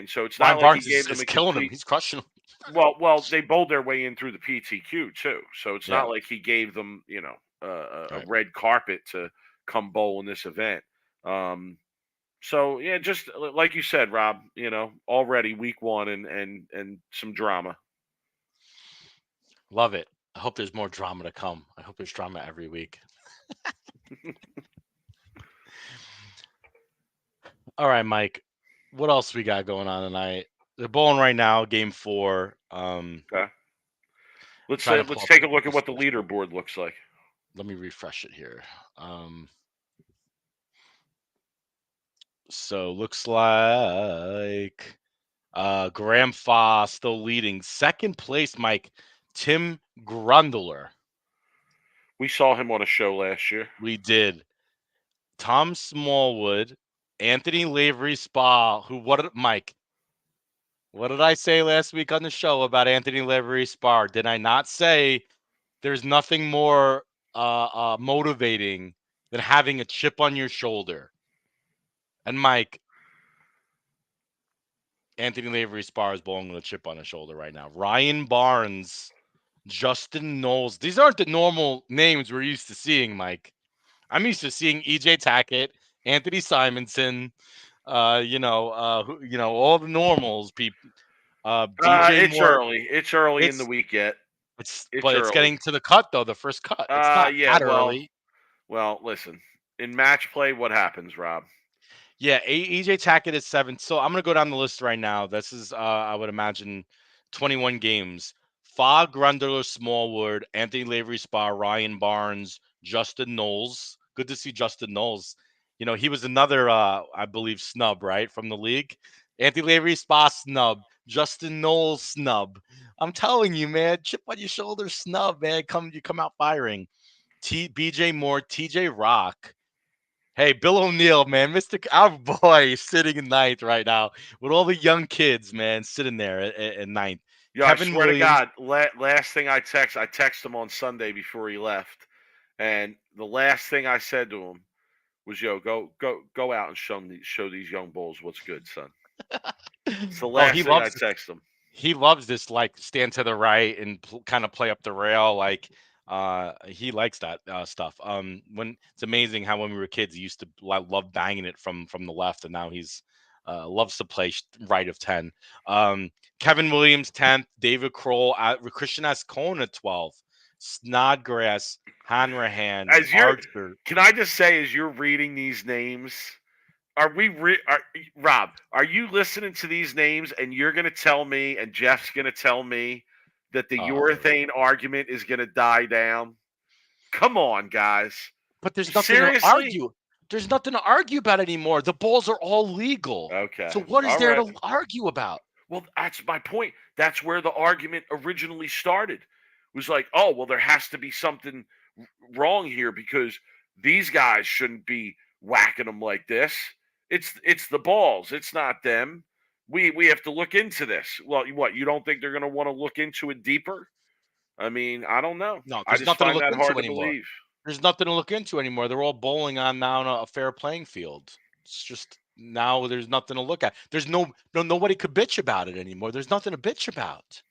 So it's Ryan not like he Barnes gave is them a killing him. complete. He's crushing him. Well, they bowled their way in through the PTQ too. So it's Yeah. not like he gave them, a Right. red carpet to come bowl in this event. So yeah, just like you said, Rob, already week one and some drama. Love it. I hope there's more drama to come. I hope there's drama every week. All right, Mike. What else we got going on tonight? They're bowling right now, game 4. Okay. Let's Trying to pull up take a the look at what the schedule. leaderboard looks like. Let me refresh it here. So looks like Graham Fa still leading. Second place, Mike, Tim Grundler. We saw him on a show last year. We did. Tom Smallwood, Anthony Lavery Spa, Mike, what did I say last week on the show about Anthony Lavery Spa? Did I not say there's nothing more motivating than having a chip on your shoulder? And Mike, Anthony Lavery Spa is bowling with a chip on his shoulder right now. Ryan Barnes, Justin Knowles. These aren't the normal names we're used to seeing, Mike. I'm used to seeing EJ Tackett, Anthony Simonson, all the normals. People, DJ It's Moore. early. It's early in the week yet. It's early. getting to the cut though. The first cut. It's not that early. Well, listen. In match play, what happens, Rob? Yeah, EJ Tackett is 7. So I'm gonna go down the list right now. This is I would imagine 21 games. Fa, Grundler, Smallwood, Anthony Lavery Spa, Ryan Barnes, Justin Knowles. Good to see Justin Knowles. He was another I believe snub, right, from the league. Anthony Lavery Spa snub. Justin Knowles snub. I'm telling you, man, chip on your shoulder snub, man. You come out firing. BJ Moore, TJ Rock. Hey, Bill O'Neill, man, our boy, is sitting in ninth right now with all the young kids, man, sitting there at ninth. Yeah, Kevin I swear Williams. to God, last thing I texted him on Sunday before he left, and the last thing I said to him was, "Yo, go out and show these young bulls what's good, son." It's the last He thing I loves text him. He loves this, like, stand to the right and kind of play up the rail, like. He likes that stuff. When it's amazing how when we were kids, he used to love banging it from the left, and now he's loves to play right of 10. Kevin Williams 10th, David Kroll, Christian Ascona 12th, Snodgrass, Hanrahan, Archer. Can I just say, as you're reading these names, Rob? Are you listening to these names and you're going to tell me, and Jeff's going to tell me that the urethane argument is going to die down? Come on, guys. But there's nothing to argue. There's nothing to argue about anymore. The balls are all legal. Okay. So what is there to argue about? Well, that's my point. That's where the argument originally started. It was like, oh, well, there has to be something wrong here because these guys shouldn't be whacking them like this. It's the balls. It's not them. We have to look into this. Well, what, you don't think they're going to want to look into it deeper? I mean, I don't know. No, I there's just nothing to find look that into hard to anymore. believe. There's nothing to look into anymore. They're all bowling on now on a fair playing field. It's just now there's nothing to look at. There's nobody could bitch about it anymore. There's nothing to bitch about.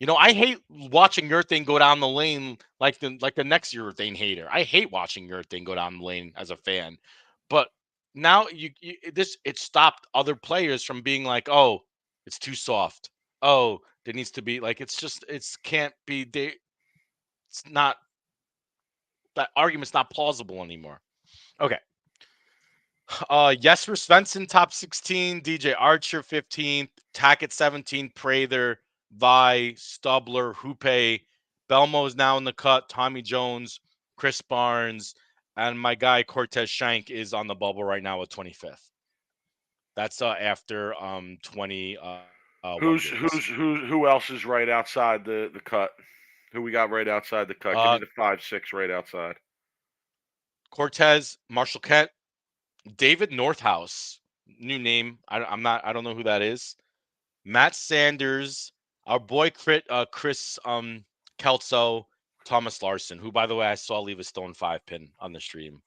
I hate watching Urethane go down the lane like the next Urethane hater. I hate watching Urethane go down the lane as a fan. But now it stopped other players from being like, oh, it's too soft. Oh, there needs to be like can't be there. It's not, that argument's not plausible anymore. Okay. Jesper Svensson top 16, DJ Archer 15th, Tackett 17th, Prather, Vi, Stubler, Hoope, Belmo is now in the cut, Tommy Jones, Chris Barnes, and my guy Cortez Shank is on the bubble right now with 25th. That's after 20. Who else is right outside the cut? Who we got right outside the cut? Give me the 5-6 right outside. Cortez, Marshall Kent, David Northhouse, new name. I don't know who that is. Matt Sanders, our boy Chris Kelso, Thomas Larson, who by the way I saw leave a Stone 5 pin on the stream.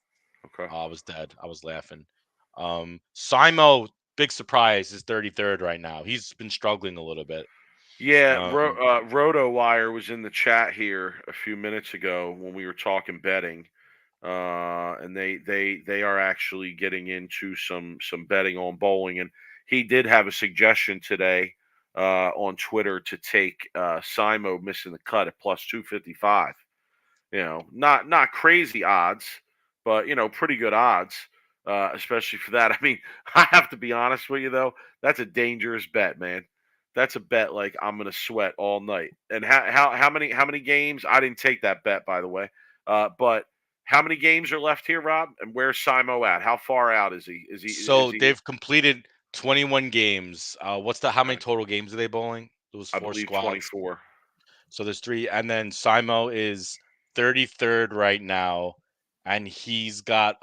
Okay. I was dead. I was laughing. Simo, big surprise, is 33rd right now. He's been struggling a little bit. Yeah, Um, RotoWire was in the chat here a few minutes ago when we were talking betting, and they are actually getting into some betting on bowling, and he did have a suggestion today on Twitter to take Simo missing the cut at plus 255. Not crazy odds, but pretty good odds, especially for that. I mean, I have to be honest with you though, that's a dangerous bet, man. That's a bet like I'm gonna sweat all night. And how many games? I didn't take that bet, by the way. But how many games are left here, Rob? And where's Simo at? How far out is he? so Is he? they've completed 21 games. How many total games are they bowling? Those I 4 believe squads. 24. So there's 3, and then Simo is 33rd right now, and he's got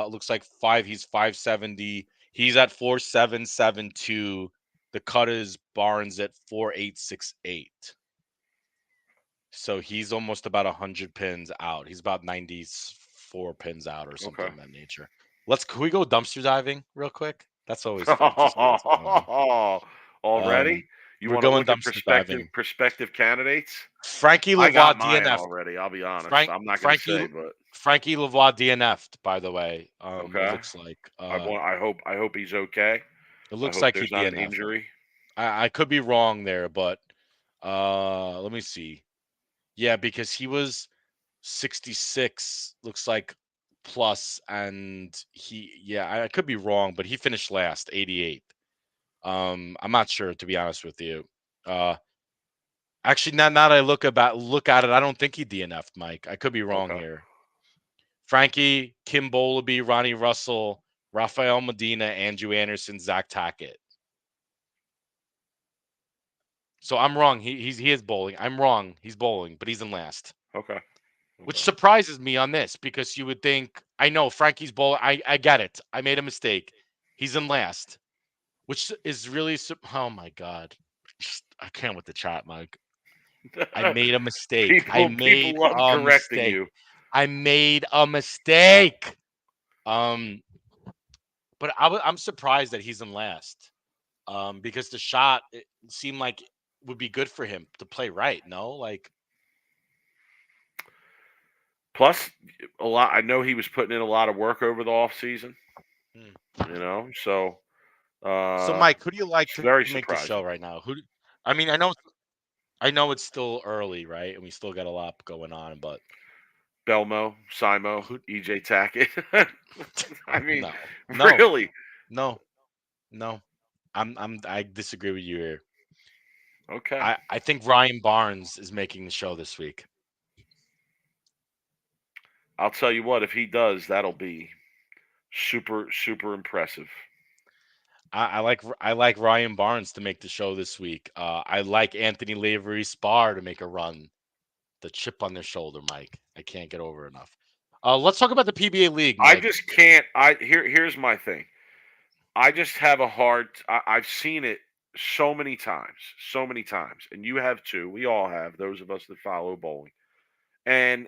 looks like 5. He's 570. He's at 4772. The cut is Barnes at 4868. So he's almost about 100 pins out. He's about 94 pins out or something Okay. of that nature. Can we go dumpster diving real quick? That's always fun to see what's going on. Already? You We're want to going look at dumpster diving. prospective candidates? Frankie I Lavoie got mine DNF. already. I'll be honest. I'm not going to say, but Frankie Lavoie DNF'd, by the way. okay. It looks like. I hope he's okay. It looks I hope like he there's not an DNF'd. injury. I could be wrong there, but let me see. Yeah, because he was 66, looks like plus, and I could be wrong, but he finished last, 88th. I'm not sure, to be honest with you. Actually, now that I look at it, I don't think he DNF'd, Mike. I could be wrong Okay. here. Frankie, Kim Bowlby, Ronnie Russell, Rafael Medina, Andrew Anderson, Zach Tackett. So I'm wrong. He is bowling. I'm wrong. He's bowling, but he's in last. Okay. Which surprises me on this, because you would think, I know Frankie's bowling. I get it. I made a mistake. He's in last, which is really oh my god. I can't with the chat, Mike. I made a mistake. People love correcting you. I made a mistake. But I'm surprised that he's in last. Because the shot, it seemed like it would be good for him to play right. No, like. Plus, I know he was putting in a lot of work over the off season. So. So, Mike, who do you like to very make the show right now? I mean, I know it's still early, right? And we still got a lot going on, but Belmo, Simo, EJ Tackett. I mean, no, really? No. I disagree with you here. Okay. I think Ryan Barnes is making the show this week. I'll tell you what, if he does, that'll be super, super impressive. I like Ryan Barnes to make the show this week. I like Anthony Lavery Spar to make a run. The chip on their shoulder, Mike. I can't get over enough. Let's talk about the PBA League, Mike. I just can't. Here's my thing. I just have a hard. I've seen it so many times, and you have too. We all have. Those of us that follow bowling, and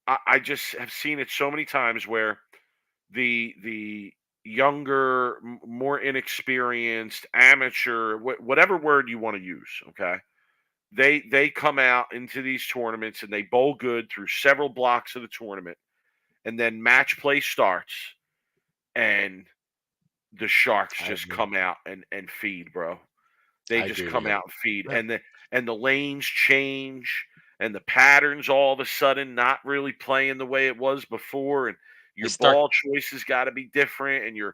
I just have seen it so many times where the younger, more inexperienced, amateur, whatever word you want to use, okay, they come out into these tournaments and they bowl good through several blocks of the tournament, and then match play starts, and the sharks just come out and feed, bro. They just come out and feed, and the lanes change, and the patterns all of a sudden not really playing the way it was before, and your ball choices got to be different, and you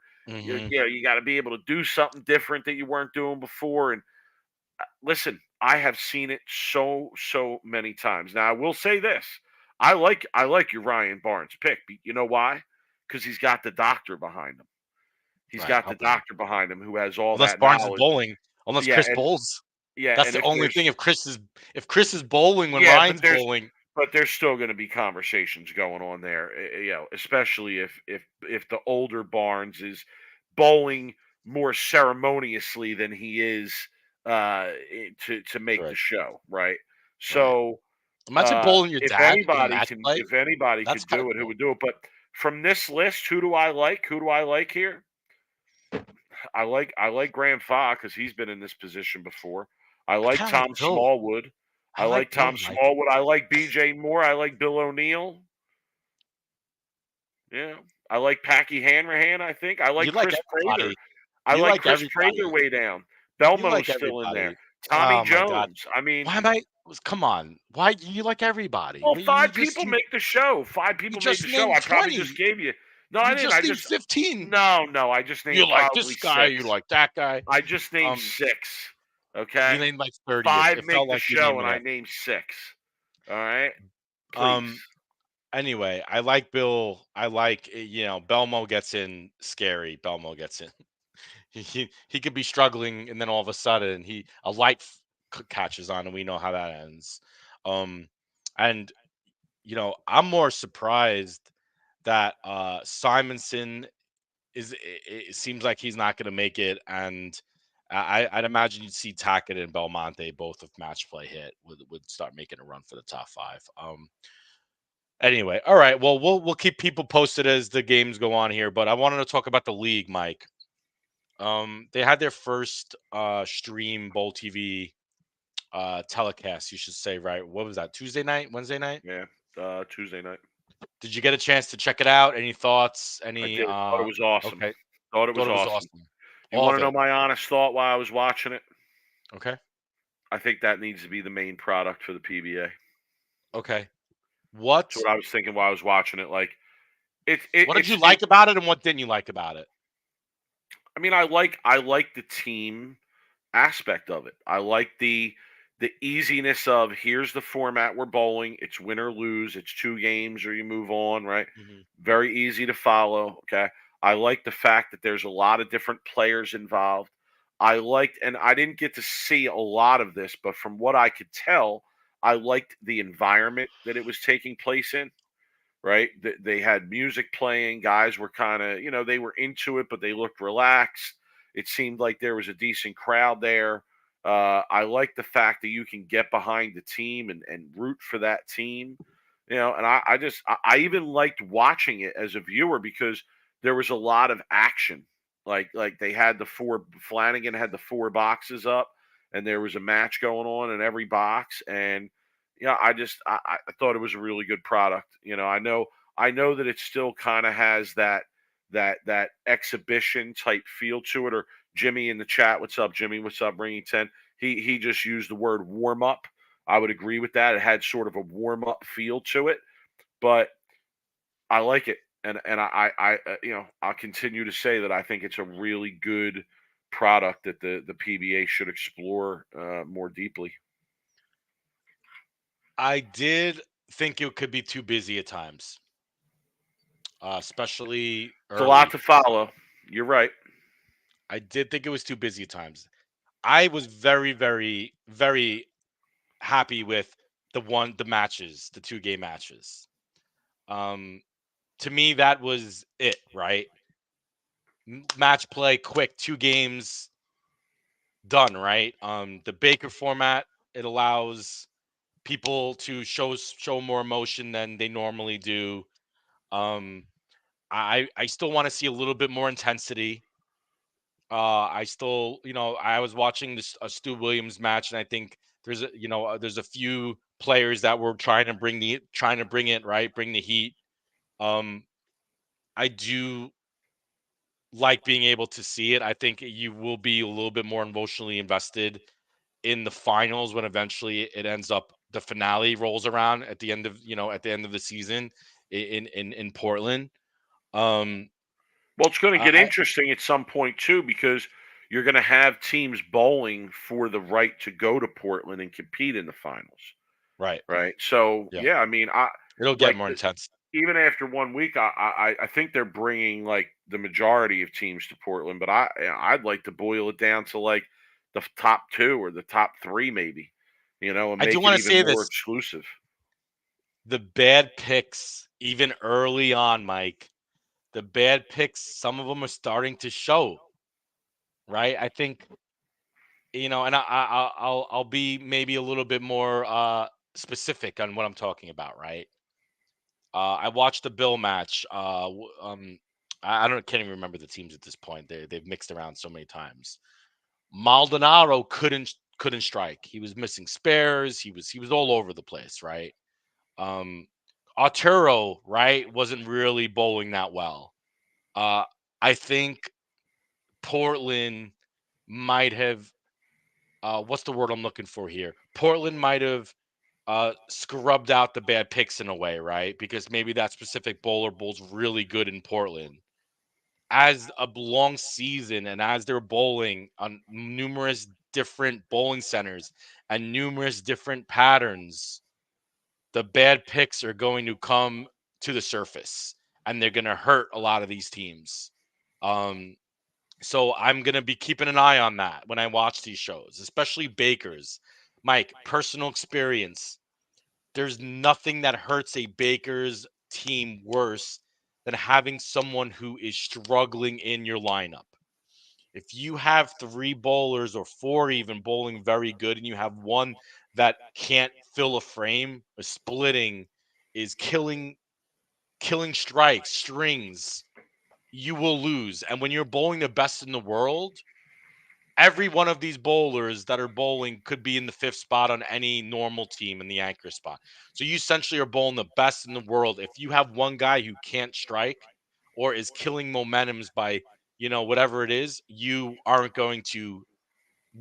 got to be able to do something different that you weren't doing before. And listen, I have seen it so many times. Now I will say this: I like your Ryan Barnes pick. You know why? Because he's got the doctor behind him. He's got the doctor behind him who has all that Barnes knowledge. Is bowling, unless Chris bowls. Yeah, that's the only thing. If Chris is bowling when Ryan's bowling, But there's still going to be conversations going on there, especially if the older Barnes is bowling more ceremoniously than he is to make the Right. show, right? Right. So Imagine bowling your dad in match play. if anybody That's could kind of do it, who cool. would do it? But from this list, who do I like? Who do I like here? I like Graham Fa because he's been in this position before. I I like kind of like Tom Bill. Smallwood. I I like like Bill, Tom Mike. Smallwood. I like B.J. Moore. I like Bill O'Neill. Yeah, I like Packy Hanrahan. I think I You like like Chris Prater. everybody. I You like like Chris Prater everybody. way down. You Belmo's like still in there. everybody. Tommy Oh my god. Jones. I mean, Why am I? Come on. Why you like everybody? well, Well, five people make the show. Five you people made the just show. named I probably just 20. gave you. No, I You didn't. just named 15. No. I just You named like probably this guy. You six. like that guy. I just named Um, six. you Okay, named like 30 ish. five It felt make the like you show, named and it I up. named six. All right, please. Um. Anyway, I like Bill. I like Belmo gets in scary. Belmo gets in. He could be struggling, and then all of a sudden a light catches on, and we know how that ends. Um, and I'm more surprised that Simonson it seems like he's not going to make it, and I'd imagine you'd see Tackett and Belmonte both if match play hit would start making a run for the top five. Anyway, all right. Well, we'll keep people posted as the games go on here, but I wanted to talk about the league, Mike. They had their first stream Bowl TV telecast, you should say, right? What was that? Tuesday night, Wednesday night? Yeah, Tuesday night. Did you get a chance to check it out? Any thoughts? I Any did. Thought it was awesome. okay. Thought it was Thought it was awesome. awesome. You All want of to know it. my honest thought while I was watching it? Okay. I think that needs to be the main product for the PBA. Okay. That's what I was thinking while I was watching it. Like What did you like about it and what didn't you like about it? I mean, I like the team aspect of it. I like the easiness of here's the format we're bowling. It's win or lose. It's 2 games or you move on, right? Mhm. Very easy to follow. Okay. I like the fact that there's a lot of different players involved. And I didn't get to see a lot of this, but from what I could tell, I liked the environment that it was taking place in, right? They had music playing. Guys were kind of, they were into it, but they looked relaxed. It seemed like there was a decent crowd there. I like the fact that you can get behind the team and root for that team, and I even liked watching it as a viewer because there was a lot of action. Like they had Flanagan had the 4 boxes up and there was a match going on in every box. And I thought it was a really good product. I know that it still kind of has that exhibition type feel to it. Or Jimmy in the chat, what's up, Jimmy? What's up, Bringing 10? He just used the word warm up. I would agree with that. It had sort of a warm up feel to it, but I like it, and I'll continue to say that I think it's a really good product that the PBA should explore more deeply. I did think it could be too busy at times, especially It's a lot early. to follow. You're right. I did think it was too busy at times. I was very, very, very happy with the matches, the 2 game matches. Um, to me, that was it, right? Match play, quick, 2 games, done, right? The Baker format, it allows people to show more emotion than they normally do. Um, I still want to see a little bit more intensity. I still, I was watching this Stu Williams match, and I think there's a few players that were trying to bring it right, bring the heat. Um, I do like being able to see it. I think you will be a little bit more emotionally invested in the finals when eventually it ends up the finale rolls around at the end of the season in Portland. Um, Well, it's going to get I interesting at some point too because you're going to have teams bowling for the right to go to Portland and compete in the finals, right, right? So yeah, yeah, I mean, I it'll get like more intense. even after 1 week, I think they're bringing like the majority of teams to Portland, but I'd like to boil it down to like the top 2 or the top 3 maybe, and I do make it want to even say more this. exclusive. the bad picks, even early on, Mike, the bad picks, some of them are starting to show, right? I think, and I'll be maybe a little bit more specific on what I'm talking about, right? I watched the Bill match. I don't can't even remember the teams at this point. They've mixed around so many times. Maldonado couldn't strike. He was missing spares. He was all over the place, right? Um, Arturo, right, wasn't really bowling that well. Uh, I think Portland might have. What's the word I'm looking for here? Portland might have scrubbed out the bad picks in a way, right? Because maybe that specific bowler bowls really good in Portland. As a long season and as they're bowling on numerous different bowling centers and numerous different patterns, the bad picks are going to come to the surface and they're going to hurt a lot of these teams. Um, so I'm going to be keeping an eye on that when I watch these shows, especially Baker's. Mike, personal experience. There's nothing that hurts a Baker's team worse than having someone who is struggling in your lineup. If you have three bowlers or four even bowling very good and you have one that can't fill a frame, or splitting is killing strikes, strings, you will lose. And when you're bowling the best in the world, every one of these bowlers that are bowling could be in the fifth spot on any normal team in the anchor spot. So you essentially are bowling the best in the world. If you have one guy who can't strike or is killing momentums by, whatever it is, you aren't going to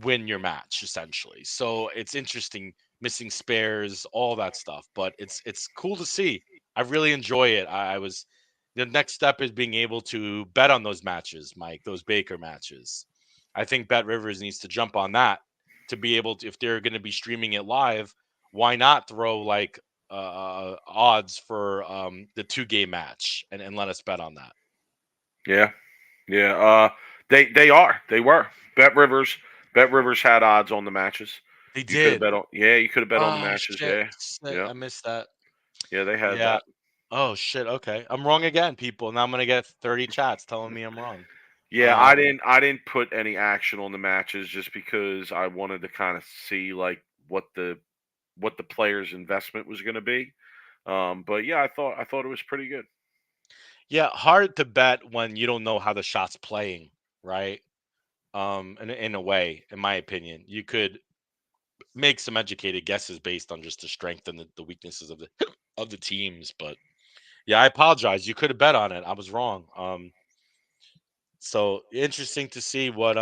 win your match essentially. So it's interesting, missing spares, all that stuff. But it's cool to see. I really enjoy it. I was the next step is being able to bet on those matches, Mike, those Baker matches. I think Bet Rivers needs to jump on that to be able to, if they're going to be streaming it live, why not throw like odds for the 2 game match and let us bet on that. Yeah, yeah. They were. Bet Rivers. Bet Rivers had odds on the matches. They You could have did. bet on. Yeah, you could have bet on the Oh matches. shit. Yeah, Shit, yeah, I missed that. yeah. They had Yeah. that. Oh shit. Okay, I'm wrong again, people. Now I'm gonna get 30 chats telling me I'm wrong. Yeah, I Um, didn't. I didn't put any action on the matches just because I wanted to kind of see like what the player's investment was going to be. But yeah, I thought it was pretty good. yeah, hard to bet when you don't know how the shot's playing, right? In a way, in my opinion, you could make some educated guesses based on just the strength and the weaknesses of the of the teams. But yeah, I apologize. You could have bet on it. I was wrong. So interesting to see what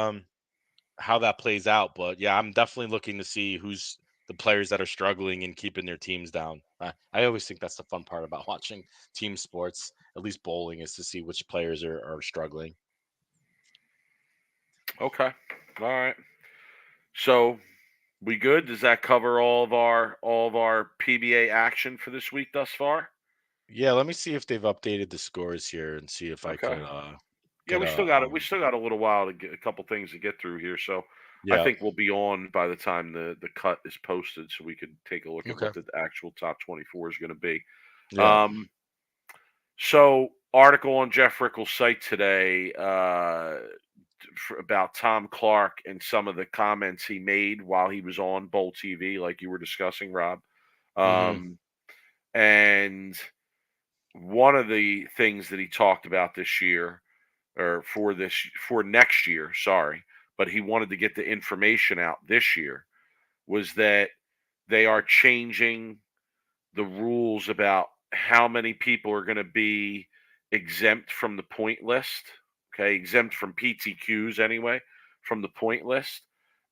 how that plays out. But yeah, I'm definitely looking to see who's the players that are struggling and keeping their teams down. I always think that's the fun part about watching team sports, at least bowling, is to see which players are struggling. Okay, all right. So we good? Does that cover all of our PBA action for this week thus far? Yeah, let me see if they've updated the scores here and see if I Okay. could Yeah, get we a still got it. We still got a little while to get a couple things to get through here. So I yeah. think we'll be on by the time the cut is posted, so we could take a look at Okay. what the actual top 24 is going to be. Yeah. Um, so article on Jeff Rickles' site today about Tom Clark and some of the comments he made while he was on Bowl TV, like you were discussing, Rob. Hmm. Um, and one of the things that he talked about this year, or for next year, sorry, but he wanted to get the information out this year, was that they are changing the rules about how many people are going to be exempt from the point list. Okay, exempt from PTQs anyway, from the point list,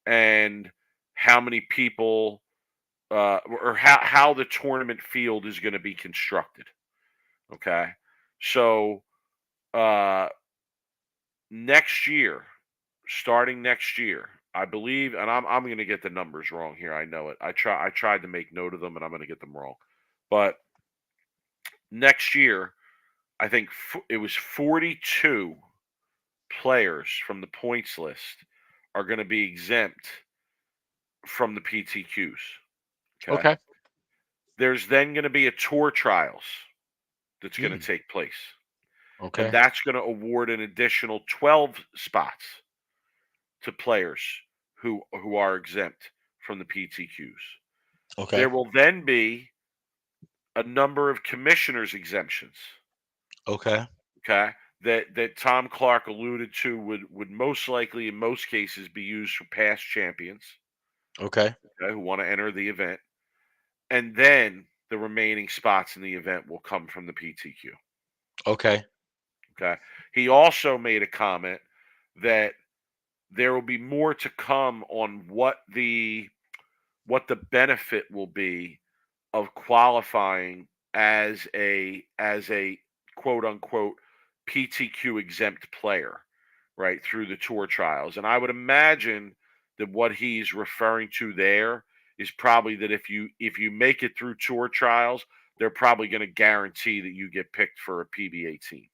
and how many people, or how the tournament field is going to be constructed. Okay, so uh, next year, starting next year, I believe, and I'm going to get the numbers wrong here. I know it. I tried to make note of them, and I'm going to get them wrong. But next year, I think it was 42 players from the points list are going to be exempt from the PTQs. Okay. Okay. There's then going to be a tour trials that's going to take place. Okay. And that's going to award an additional 12 spots to players who are exempt from the PTQs. Okay. There will then be a number of commissioners' exemptions. Okay. Okay. That Tom Clark alluded to would most likely, in most cases, be used for past champions, Okay. who want to enter the event. And then the remaining spots in the event will come from the PTQ. Okay. Okay. He also made a comment that there will be more to come on what the benefit will be of qualifying as a quote unquote PTQ exempt player, right, through the tour trials. And I would imagine that what he's referring to there is probably that if you make it through tour trials, they're probably going to guarantee that you get picked for a PBA team.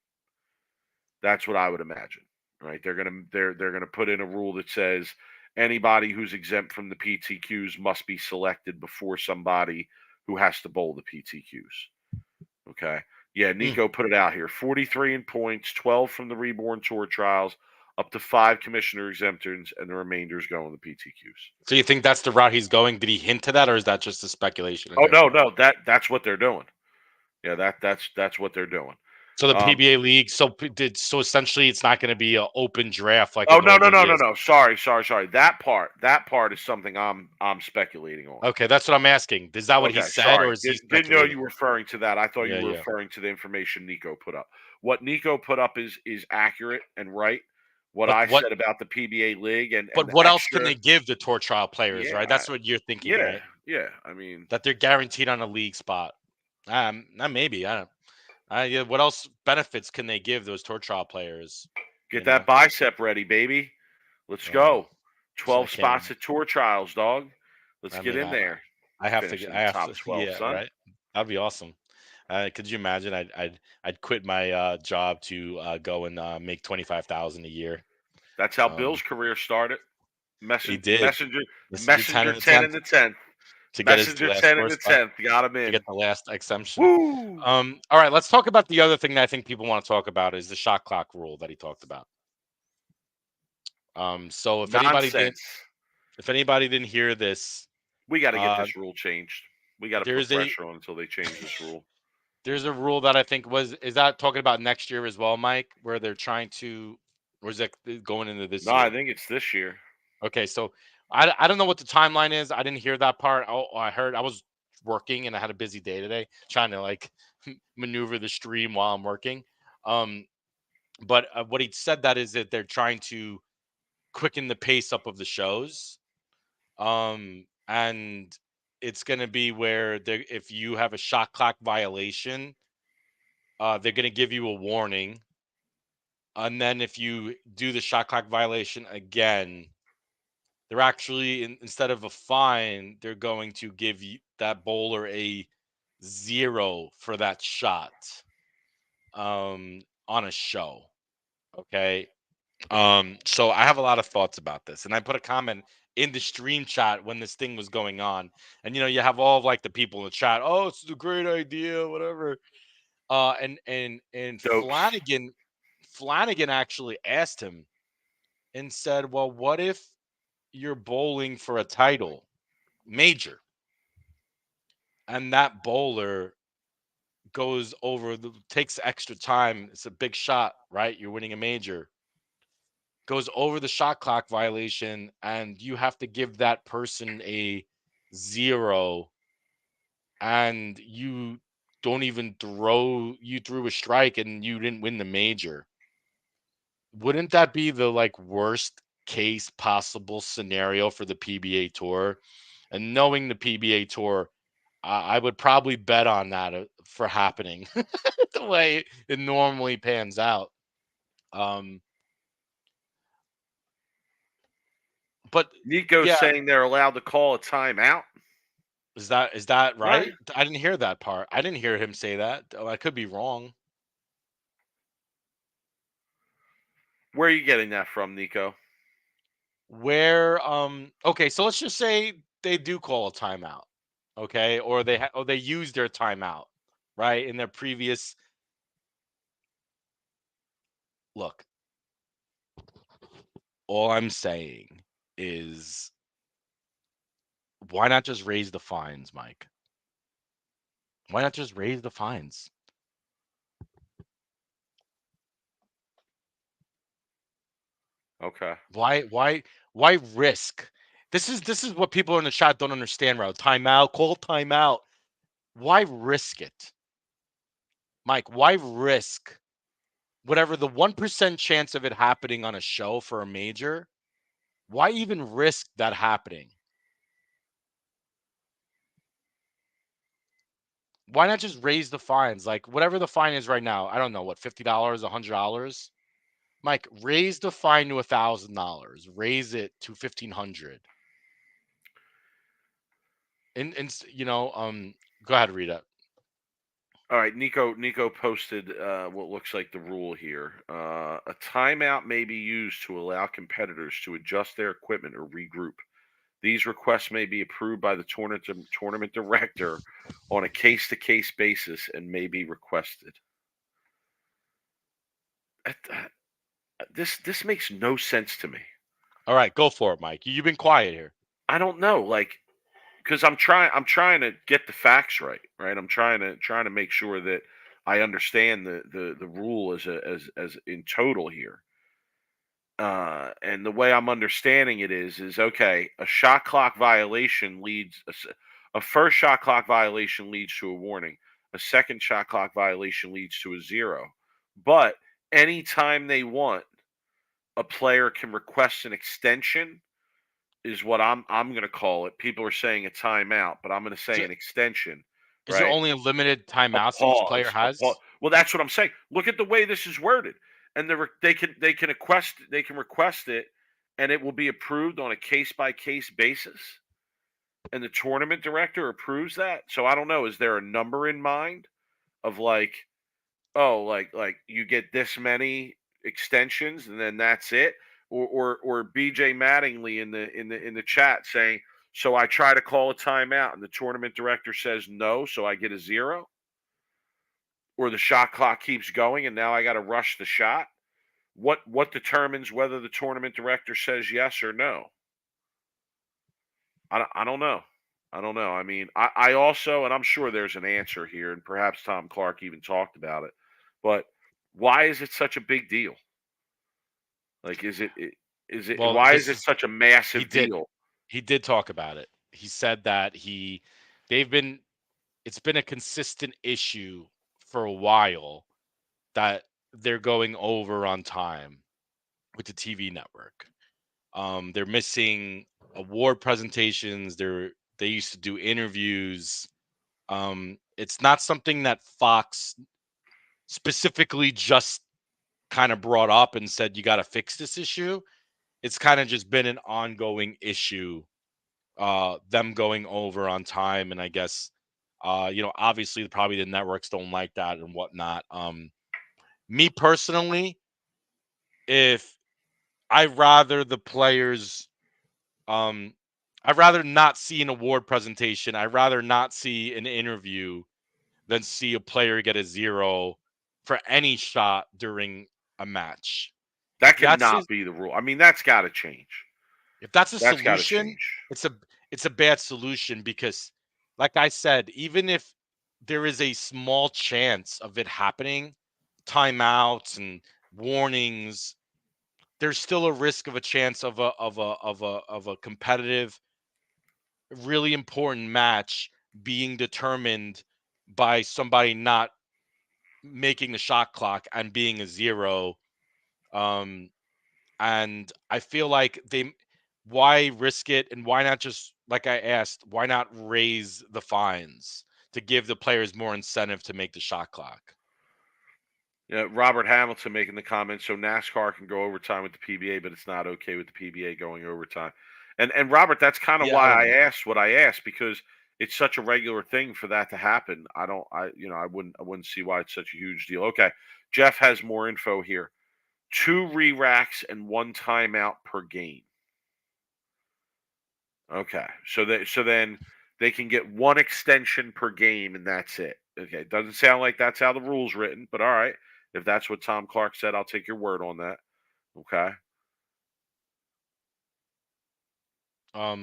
That's what I would imagine, right? They're gonna put in a rule that says anybody who's exempt from the PTQs must be selected before somebody who has to bowl the PTQs. Okay. Yeah, Nico put it out here. 43 in points, 12 from the Reborn Tour trials, up to 5 commissioner exemptions, and the remainders go in the PTQs. So you think that's the route he's going? Did he hint to that, or is that just a speculation? Oh no, that's what they're doing. Yeah, that's what they're doing. So the PBA league, so essentially it's not going to be an open draft like. Oh no. Sorry. That part is something I'm speculating on. Okay, that's what I'm asking. Is that what he said, sorry. or is he Didn't know you were referring to that. I thought you were Yeah. referring to the information Nico put up. What Nico put up is accurate and right. What I said about the PBA league but what else can they give the tour trial players, right? That's what you're thinking, right? Yeah. I mean, that they're guaranteed on a league spot. Maybe I don't. Yeah, what else benefits can they give those tour trial players? get that bicep ready, baby. Let's go. 12 spots at tour trials, dog. Let's get in there. I have to get. I have top to. 12, son. Right. That'd be awesome. Could you imagine? I'd quit my job to go and make 25,000 a year. That's how Bill's career started. He did. Messenger 10 in the 10th. To get Messenger 10 in the 10th. Got him in. To get the last exemption. Woo! All right, let's talk about the other thing that I think people want to talk about is the shot clock rule that he talked about. So if anybody didn't hear this, we got to get this rule changed. We got to put pressure on until they change this rule. There's a rule that I think is that talking about next year as well, Mike, where they're trying to, or is it going into this year? No, I think it's this year. Okay, so I don't know what the timeline is. I didn't hear that part. I was working and I had a busy day today, trying to like maneuver the stream while I'm working. But what he said that is that they're trying to quicken the pace up of the shows, and it's going to be where if you have a shot clock violation, they're going to give you a warning, and then if you do the shot clock violation again, they're actually instead of a fine, they're going to give you that bowler a 0 for that shot on a show. Okay. So I have a lot of thoughts about this, and I put a comment in the stream chat when this thing was going on, and you have all of like the people in the chat. Oh, it's a great idea, whatever. And Flanagan actually asked him and said, "Well, what if you're bowling for a title, major, and that bowler goes over, takes extra time? It's a big shot, right? You're winning a major." Goes over the shot clock violation, and you have to give that person a 0, and you don't even you threw a strike and you didn't win the major. Wouldn't that be the worst case possible scenario for the PBA Tour? And knowing the PBA Tour, I would probably bet on that for happening the way it normally pans out. But Nico's saying they're allowed to call a timeout. Is that right? I didn't hear that part. I didn't hear him say that. I could be wrong. Where are you getting that from, Nico? Okay, so let's just say they do call a timeout. okay, or they used their timeout, right, in their previous. Look, all I'm saying is, why not just raise the fines, Mike? Why not just raise the fines? Okay. Why risk? This is what people in the chat don't understand, Raul. Timeout, call timeout. Why risk it? Mike, why risk whatever the 1% chance of it happening on a show for a major? Why even risk that happening? Why not just raise the fines? Like whatever the fine is right now, I don't know what, $50, $100. Mike, raise the fine to $1,000. Raise it to $1,500. And go ahead, read it. All right, Nico posted what looks like the rule here. A timeout may be used to allow competitors to adjust their equipment or regroup. These requests may be approved by the tournament director on a case-to-case basis and may be requested. This makes no sense to me. All right, go for it, Mike. You've been quiet here. I don't know, like, because I'm trying to get the facts right. I'm trying to make sure that I understand the rule as in total here. And the way I'm understanding it is okay. A shot clock violation leads a first shot clock violation leads to a warning. A second shot clock violation leads to a 0. But anytime they want, a player can request an extension. Is what I'm going to call it. People are saying a timeout, but I'm going to say an extension. Is there Right? only a limited A timeouts that each player pause. has? Well, that's what I'm saying. Look at the way this is worded, and they can request it, and it will be approved on a case by case basis, and the tournament director approves that. So I don't know. Is there a number in mind of like, oh, like you get this many extensions, and then that's it, or BJ Mattingly in the chat saying, so I try to call a timeout, and the tournament director says no, so I get a 0. Or the shot clock keeps going and now I got to rush the shot. What determines whether the tournament director says yes or no? I don't know. I don't know. I mean, I also, and I'm sure there's an answer here, and perhaps Tom Clark even talked about it, but why is it such a big deal? Like, Well, why is it such a massive deal? He did talk about it. He said that it's been a consistent issue for a while that they're going over on time with the TV network. They're missing award presentations. They used to do interviews. It's not something that Fox specifically just kind of brought up and said you got to fix this issue. It's kind of just been an ongoing issue. Them going over on time, and I guess obviously probably the networks don't like that and whatnot. Me personally, if I'd rather the players, I'd rather not see an award presentation. I'd rather not see an interview than see a player get a 0 for any shot during a match. That cannot be the rule. I mean, that's got to change. If that's a That's got to solution, change. it's a bad solution because, like I said, even if there is a small chance of it happening, timeouts and warnings, there's still a risk of a chance of a competitive, really important match being determined by somebody not making the shot clock and being a 0. And I feel like why risk it, and why not just, like I asked, why not raise the fines to give the players more incentive to make the shot clock? Yeah, Robert Hamilton making the comment. So NASCAR can go overtime with the PBA, but it's not okay with the PBA going overtime. And Robert, that's kind of why I asked what I asked, because it's such a regular thing for that to happen. I wouldn't see why it's such a huge deal. Okay, Jeff has more info here. 2 re-racks and 1 timeout per game. Okay, so then they can get one extension per game, and that's it. Okay, doesn't sound like that's how the rule's written, but all right. If that's what Tom Clark said, I'll take your word on that. Okay.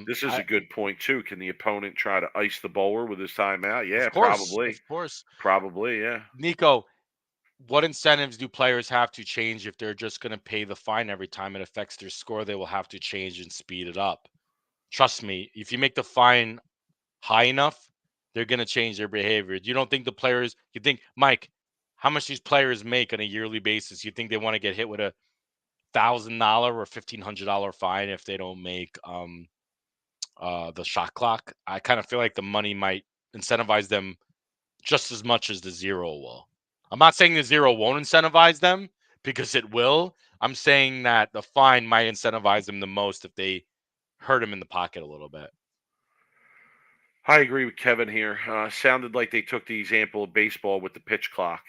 This is a good point too. Can the opponent try to ice the bowler with his timeout? Yeah, Of course, probably. of course. Probably, yeah. Nico, what incentives do players have to change if they're just going to pay the fine every time it affects their score? They will have to change and speed it up. Trust me, if you make the fine high enough, they're going to change their behavior. You don't think the players, you think, Mike, how much these players make on a yearly basis? You think they want to get hit with a $1,000 or $1,500 fine if they don't make the shot clock? I kind of feel like the money might incentivize them just as much as the zero will. I'm not saying the zero won't incentivize them, because it will. I'm saying that the fine might incentivize them the most if they hurt him in the pocket a little bit. I agree with Kevin here. Sounded like they took the example of baseball with the pitch clock,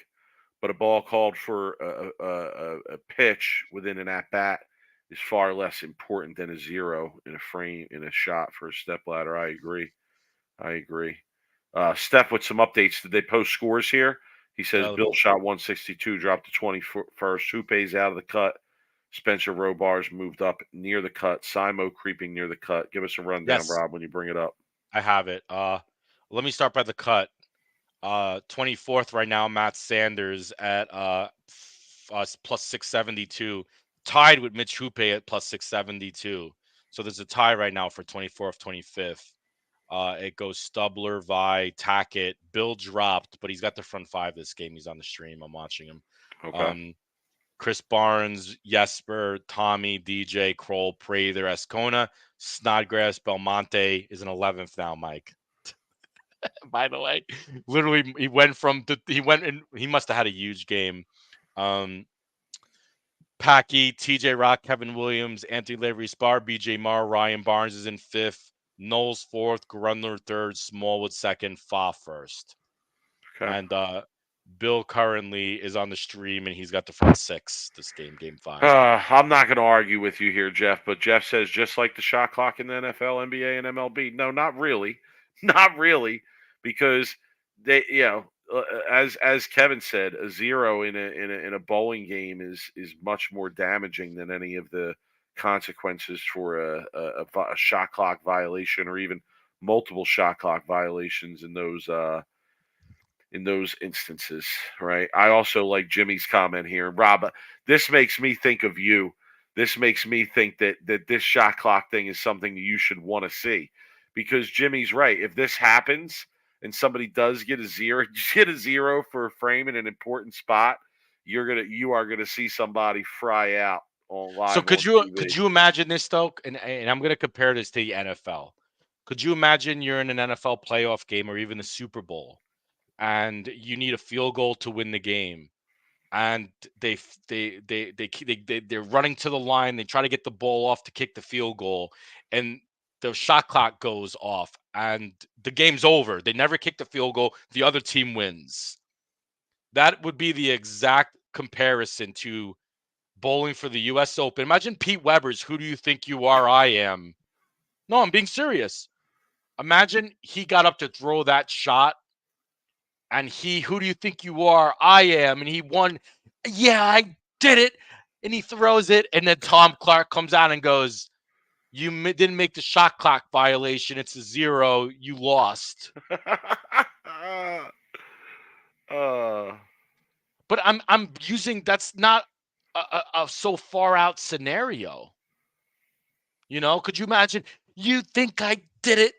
but a ball called for a pitch within an at bat is far less important than a zero in a frame in a shot for a step ladder. I agree. I agree. Steph with some updates. Did they post scores here? He says Bill shot 162, dropped to 21st. Hoope's out of the cut. Spencer Robar's moved up near the cut. Simo creeping near the cut. Give us a rundown, Yes. Rob, when you bring it up. I have it. Let me start by the cut. 24th right now, Matt Sanders at plus 672, tied with Mitch Hoope at plus 672. So there's a tie right now for 24th, 25th. It goes Stubler, Vi, Tackett. Bill dropped, but he's got the front five this game. He's on the stream. I'm watching him. Okay. Chris Barnes, Jesper, Tommy, DJ, Kroll, Prather, Escona, Snodgrass, Belmonte is an 11th now, Mike. By the way, literally, he must have had a huge game. Packy, TJ Rock, Kevin Williams, Anthony Lavery Spar, BJ Marr, Ryan Barnes is in 5th, Knowles 4th, Grundler 3rd, Smallwood 2nd, Fa 1st. Okay. And Bill currently is on the stream, and he's got the front 6 this game, game 5. I'm not going to argue with you here, Jeff, but Jeff says just like the shot clock in the NFL, NBA, and MLB. No, not really. Not really, because they, as Kevin said, a zero in a bowling game is much more damaging than any of the consequences for a shot clock violation, or even multiple shot clock violations in those instances, right? I also like Jimmy's comment here. Rob, this makes me think of you. This makes me think that this shot clock thing is something that you should want to see, because Jimmy's right. If this happens and somebody does get a zero for a frame in an important spot, you are gonna see somebody fry out on live. So could you imagine this though? And I'm gonna compare this to the NFL. Could you imagine you're in an NFL playoff game or even the Super Bowl, and you need a field goal to win the game, and they're running to the line, they try to get the ball off to kick the field goal, and the shot clock goes off and the game's over. They never kick the field goal, the other team wins. That would be the exact comparison to bowling for the US Open. Imagine Pete Weber's "Who do you think you are? I am." No, I'm being serious. Imagine he got up to throw that shot, and "Who do you think you are? I am," and he won. Yeah, I did it. And he throws it, and then Tom Clark comes out and goes, "You didn't make the shot clock violation. It's a zero. You lost." But I'm using, that's not a so far out scenario. Could you imagine? "You think I did it?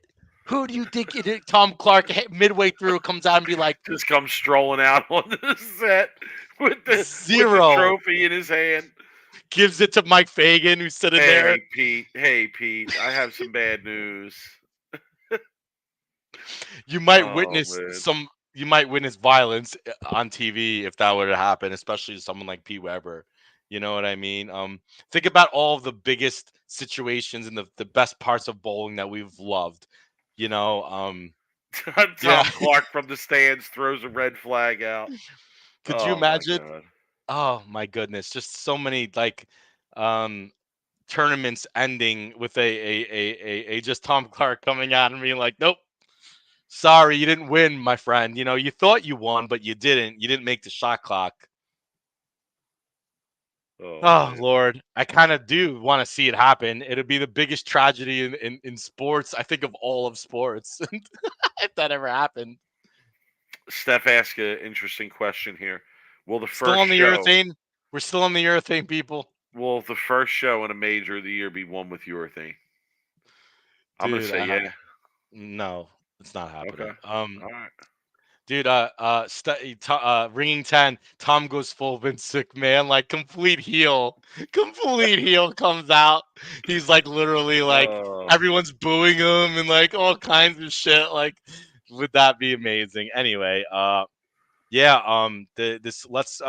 Who do you think you did?" Tom Clark midway through comes out and be like, just comes strolling out on the set with the trophy in his hand. Gives it to Mike Fagan, who's sitting there. Hey, Pete, I have some bad news. You might witness violence on TV if that were to happen, especially to someone like Pete Weber. You know what I mean? Think about all of the biggest situations and the best parts of bowling that we've loved. Tom Clark from the stands throws a red flag out. Could you imagine? Oh my goodness, just so many tournaments ending with a just Tom Clark coming out and being like, "Nope, Sorry, you didn't win, my friend. You know, you thought you won, but you didn't. You didn't make the shot clock. Oh, Oh, man. Lord. I kind of do want to see it happen. It'll be the biggest tragedy in sports, I think, of all of sports, if that ever happened. Steph asked an interesting question here. Will the Still first on the show urethane. We're still on the urethane, people. will the first show in a major of the year be one with urethane? I'm gonna Dude, say yeah. no, it's not Okay. happening. All right. Dude, ringing 10. Tom goes full Vince McMahon, like complete heel, complete heel comes out. He's like literally like Oh, everyone's booing him and like all kinds of shit. Like, would that be amazing? Anyway, yeah, this let's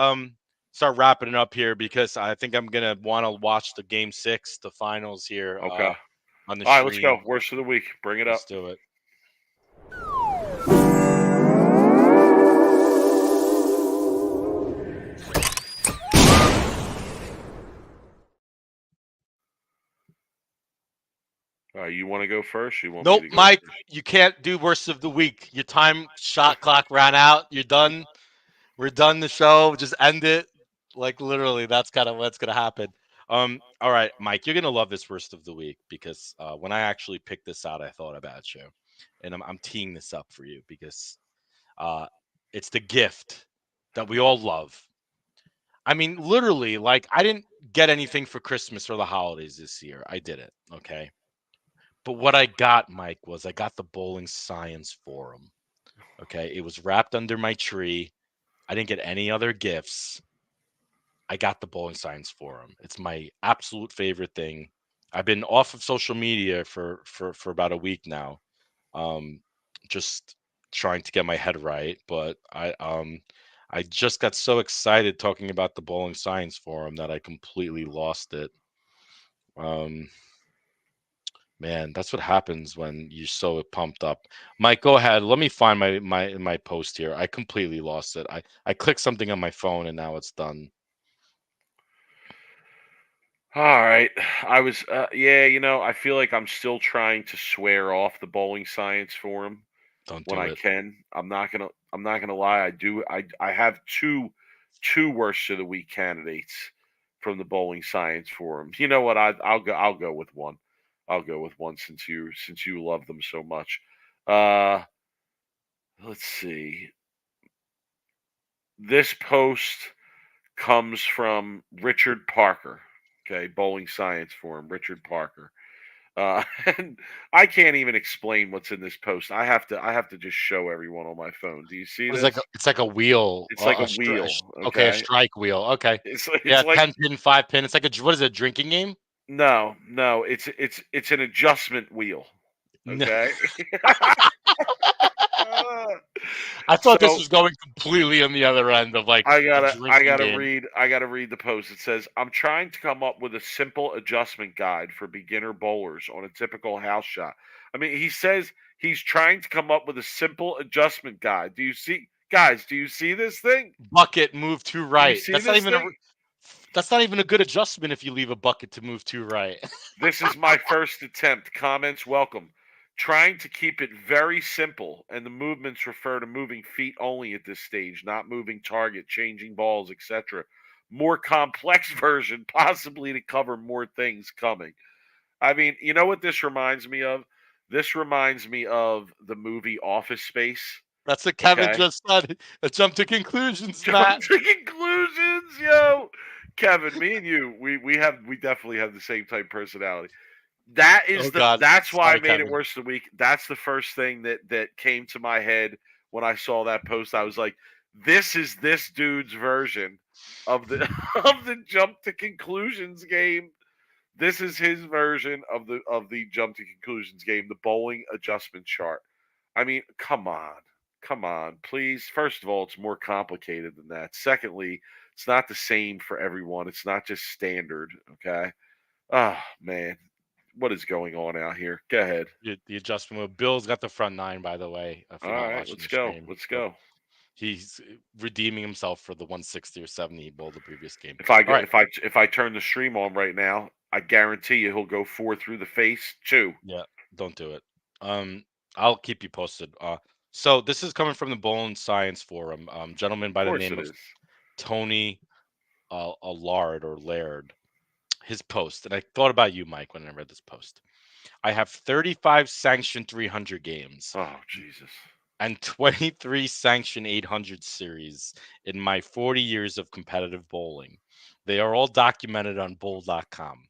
start wrapping it up here because I think I'm gonna want to watch the game 6, the finals here, okay. on the All right, let's stream. go. Worst of the week. Bring it up. Let's do it. All right, you want to go first? You want me Nope, to go Mike, first? you can't do worst of the week. Your time shot clock ran out. You're done. We're done the show. Just end it. Like literally, that's kind of what's gonna happen. All right, Mike, you're gonna love this worst of the week because when I actually picked this out, I thought about you, and I'm teeing this up for you because uh, it's the gift that we all love. I mean, literally, like I didn't get anything for Christmas or the holidays this year. I did it, okay. But what I got, Mike, was I got the Bowling Science Forum. Okay. It was wrapped under my tree. I didn't get any other gifts. I got the Bowling Science Forum. It's my absolute favorite thing. I've been off of social media for about a week now. Um, just trying to get my head right. But I just got so excited talking about the Bowling Science Forum that I completely lost it. Um, Man, that's what happens when you're so pumped up. Mike, go ahead. Let me find my post here. I completely lost it. I clicked something on my phone and now it's done. All right. I was, yeah, I feel like I'm still trying to swear off the bowling science forum Don't when do I it. can. I'm not gonna lie. I have two worst of the week candidates from the bowling science forum. You know what? I'll go with one. I'll go with one since you love them so much. Uh, let's see. This post comes from Richard Parker. Okay, bowling science forum, Richard Parker. And I can't even explain what's in this post. I have to just show everyone on my phone. Do you see What is this? like it's like a wheel. It's like a wheel. Okay, a Okay, strike wheel. Okay. it's Yeah, like 10 pin, 5 pin. It's like what is it, a drinking game? no. It's an adjustment wheel. No. Okay. Uh, I thought this so was going completely on the other end of like I a gotta I drinking gotta game. read I gotta read the post. It says, I'm trying to come up with a simple adjustment guide for beginner bowlers on a typical house shot. I mean, he says he's trying to come up with a simple adjustment guide. Do you see, guys, do you see this thing? Bucket move to Do you right. see this thing? That's not even a good adjustment if you leave a bucket to move to right. This is my first attempt. Comments welcome. Trying to keep it very simple, and the movements refer to moving feet only at this stage, not moving target, changing balls, etc. More complex version, possibly to cover more things coming. I mean, you know what this reminds me of? This reminds me of the movie Office Space. That's what Kevin Okay. just said. A jump to conclusions, Jump Matt. to conclusions, yo. Kevin, me and you, we definitely have the same type personality. Oh God, That's why I sorry, made it Kevin. worse of the week. That's the first thing that came to my head when I saw that post. I was like, this is this dude's version of the of the jump to conclusions game. This is his version of the jump to conclusions game, the bowling adjustment chart. I mean, come on. Come on, please. First of all, it's more complicated than that. Secondly, it's not the same for everyone. It's not just standard, okay? Oh, man. What is going on out here? Go ahead. The adjustment move. Bill's got the front nine, by the way, if All you're not right, watching let's the go. stream. Let's But go. he's redeeming himself for the 160 or 70 he bowled the previous game. If I All right. if I turn the stream on right now, I guarantee you he'll go 4 through the face, 2. Yeah, don't do it. Um, I'll keep you posted. So this is coming from the Bone Science Forum. Gentleman Of by the course name it of is. Tony Allard or Laird. His post, and I thought about you, Mike, when I read this post. I have 35 sanctioned 300 games Oh Jesus. and 23 sanctioned 800 series in my 40 years of competitive bowling. They are all documented on bowl.com,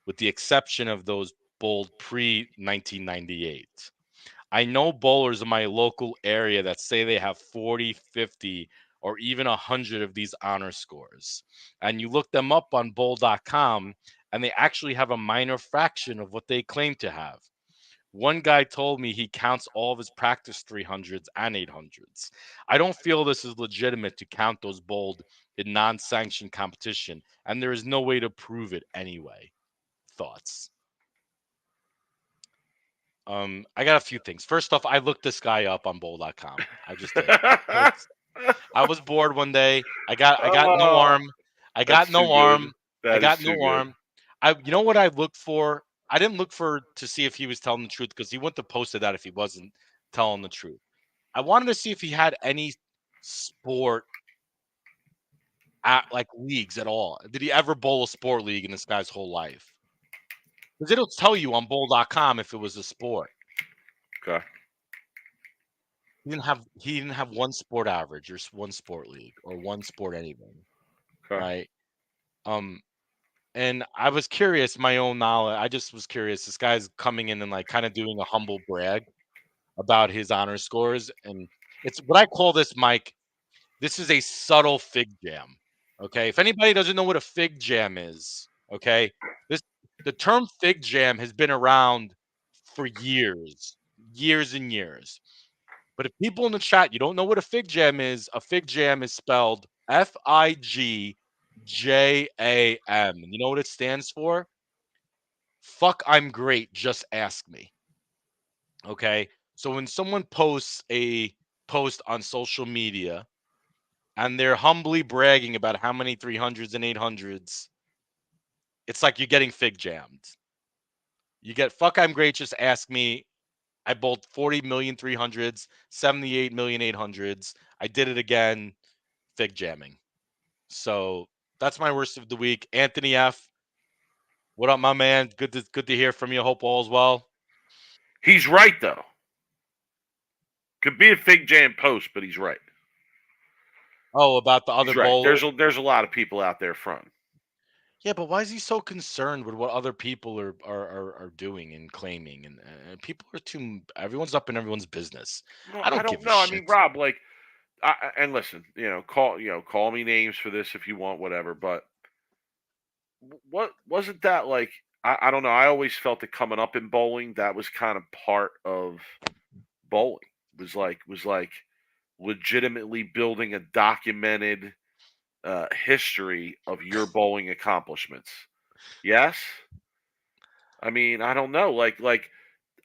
with the exception of those bowled pre 1998. I know bowlers in my local area that say they have 40, 50, or even 100 of these honor scores. And you look them up on bowl.com, and they actually have a minor fraction of what they claim to have. One guy told me he counts all of his practice 300s and 800s. I don't feel this is legitimate to count those bowled in non sanctioned competition, and there is no way to prove it anyway. Thoughts? I got a few things. First off, I looked this guy up on bowl.com. I just did. I was bored one day. I got no Oh, arm. I got that's too no good. arm. I That is got too no good. arm. You know what I looked for? I didn't look for to see if he was telling the truth because he wouldn't have posted that if he wasn't telling the truth. I wanted to see if he had any sport at like leagues at all. Did he ever bowl a sport league in this guy's whole life? Because it'll tell you on bowl.com if it was a sport. Okay. He didn't have one sport average or one sport league or one sport anything, Okay. right? Um, and I was curious, my own knowledge. I just was curious. This guy's coming in and like kind of doing a humble brag about his honor scores, and it's what I call this, Mike. This is a subtle fig jam. Okay, if anybody doesn't know what a fig jam is, okay, this the term fig jam has been around for years, years and years. But if people in the chat, you don't know what a fig jam is spelled FIGJAM. And you know what it stands for? Fuck, I'm great. Just ask me. Okay. So when someone posts a post on social media and they're humbly bragging about how many 300s and 800s, it's like you're getting fig jammed. You get fuck, I'm great. Just ask me. I bowled 40 million 300s, 78 million 800s. I did it again. Fig jamming. So that's my worst of the week. Anthony F. What up, my man? Good to hear from you. Hope all's well. He's right though. Could be a fig jam post, but he's right. Oh, about the He's other right. bowler. There's a lot of people out there fronting. Yeah, but why is he so concerned with what other people are doing and claiming? And people are too. Everyone's up in everyone's business. No, I I don't don't give a know. I mean, shit. Rob, like, and listen, call me names for this if you want, whatever. But what wasn't that like? I don't know. I always felt that coming up in bowling, that was kind of part of bowling. Was like legitimately building a documented history of your bowling accomplishments. Yes, I mean I don't know.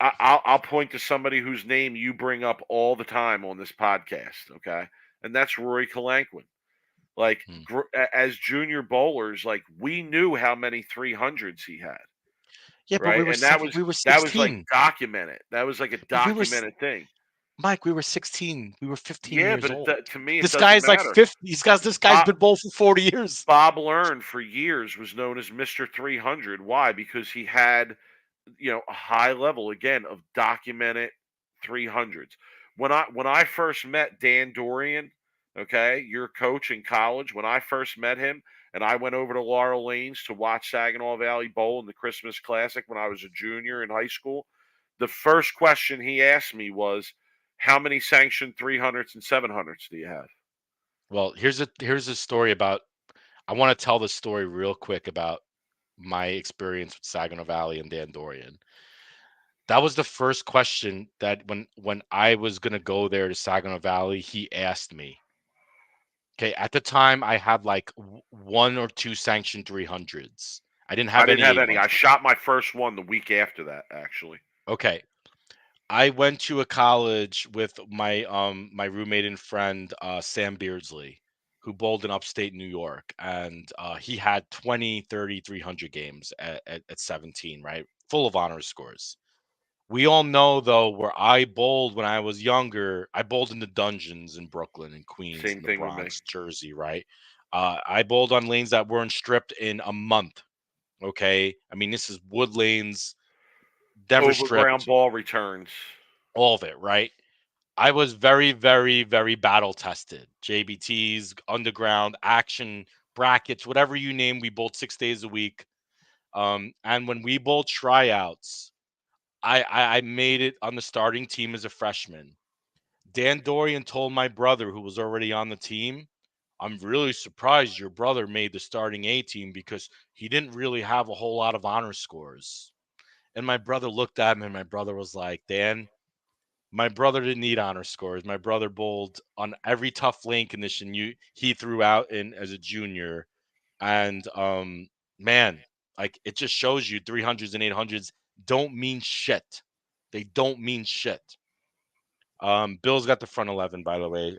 I'll point to somebody whose name you bring up all the time on this podcast. Okay, and that's Rory Kalanquin. Like Hmm. as junior bowlers, like we knew how many 300s he had, Yeah, but right? And we were that was like 16. documented. That was like a We were documented thing. Mike. We were 16. We were 15 Yeah, years but old. to me it This doesn't guy's like matter. 50. This guy's Bob, been bowled for 40 years. Bob Learn for years was known as Mr. 300. Why? Because he had, a high level again of documented 300s. When I first met Dan Dorian, okay, your coach in college, when I first met him and I went over to Laurel Lanes to watch Saginaw Valley Bowl in the Christmas Classic when I was a junior in high school, the first question he asked me was, "How many sanctioned 300s and 700s do you have?" Well, here's a story about. I want to tell the story real quick about my experience with Saginaw Valley and Dan Dorian. That was the first question that when I was gonna go there to Saginaw Valley, he asked me. Okay, at the time I had like one or two sanctioned 300s. I didn't I have didn't any have any. I 800s. shot my first one the week after that, actually. Okay, I went to a college with my roommate and friend Sam Beardsley, who bowled in upstate New York, and he had 20, 30, 300 games at 17, right? Full of honor scores. We all know, though, where I bowled when I was younger. I bowled in the dungeons in Brooklyn and Queens Same and the thing with me. Bronx, Jersey, right? I bowled on lanes that weren't stripped in a month. Okay, I mean, this is wood lanes, never Overground stripped, ball returns. all of it, right? I was very, very, very battle tested. JBTs, underground, action, brackets, whatever you name, we bowled 6 days a week. And when we bowled tryouts, I made it on the starting team as a freshman. Dan Dorian told my brother, who was already on the team, I'm really surprised your brother made the starting A team because he didn't really have a whole lot of honor scores. And my brother looked at me and my brother was like, Dan, my brother didn't need honor scores. My brother bowled on every tough lane condition he threw out in as a junior. And man, like it just shows you 300s and 800s don't mean shit. They don't mean shit. Bill's got the front 11, by the way.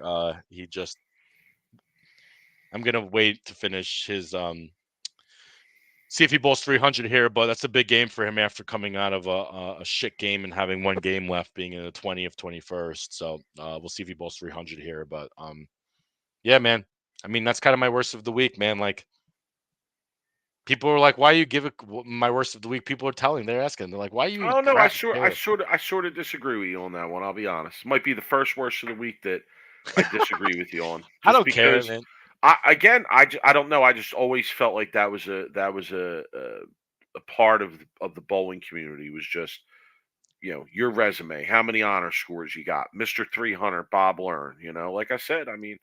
I'm gonna wait to finish his see if he bowls 300 here, but that's a big game for him after coming out of a shit game and having one game left, being in the 20th, 21st. So we'll see if he bowls 300 here. But yeah, man. I mean, that's kind of my worst of the week, man. Like people are like, "Why you give it my worst of the week?" People are they're asking, they're like, "Why you Oh no, crap?" I sort of disagree with you on that one. I'll be honest. Might be the first worst of the week that I disagree with you on, I just don't care, because man. I don't know. I just always felt like that was a part of the bowling community was just your resume, how many honor scores you got, Mister 300, Bob Learn. Like I said, I mean,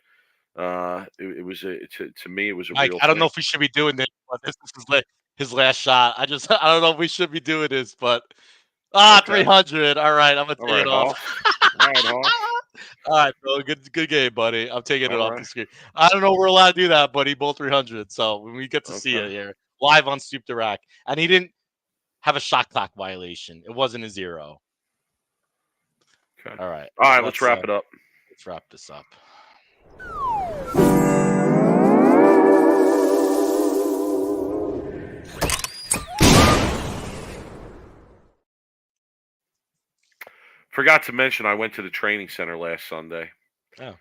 it was to me it was a Mike, real I don't know thing. if we should be doing this, but this is his last shot. I don't know if we should be doing this, but Okay, 300. All right, I'm gonna all take right, it off. Hoss. All right, Hoss. All right, bro. Good game, buddy. I'm taking it All off the right. screen. I don't know if we're allowed to do that, buddy. Both 300. So when we get to see Okay. it here live on Stoop the Rack, and he didn't have a shot clock violation. It wasn't a 0. Okay. All right, All right. Let's wrap it up. let's wrap this up. Forgot to mention, I went to the training center last Sunday. Oh,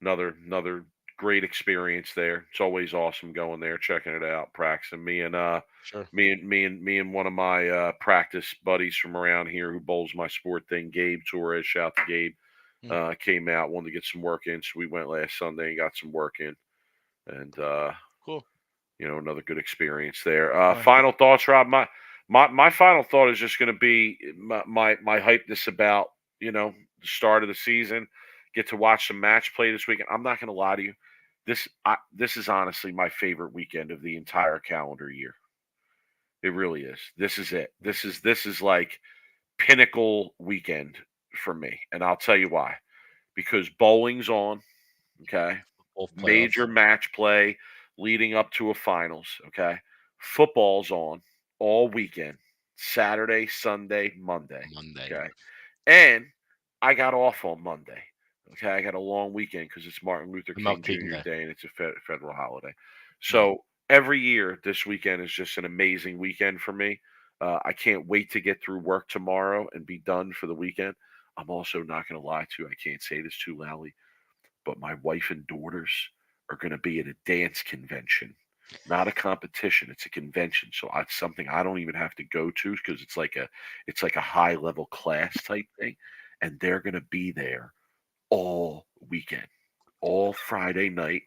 Another great experience there. It's always awesome going there, checking it out, practicing. sure. Me and one of my practice buddies from around here who bowls my sport thing, Gabe Torres. Shout out to Gabe. Hmm. Came out, wanted to get some work in, so we went last Sunday and got some work in, and Cool. another good experience there. All right. Final thoughts, Rob. My final thought is just going to be my hypeness about the start of the season. Get to watch some match play this weekend. I'm not going to lie to you. This is honestly my favorite weekend of the entire calendar year. It really is. This is it. This is like pinnacle weekend for me, and I'll tell you why. Because bowling's on. Okay, Both major playoffs match play leading up to a finals. Okay, football's on all weekend, Saturday, Sunday, Monday. Monday. Okay, and I got off on Monday. Okay, I got a long weekend because it's Martin Luther King MLK Jr. Day. Day and it's a federal holiday. Mhm. So every year, this weekend is just an amazing weekend for me. I can't wait to get through work tomorrow and be done for the weekend. I'm also not going to lie to you. I can't say this too loudly, but my wife and daughters are going to be at a dance convention, not a competition. It's a convention, so it's something I don't even have to go to because it's like a high level class type thing, and they're going to be there all weekend, all Friday night,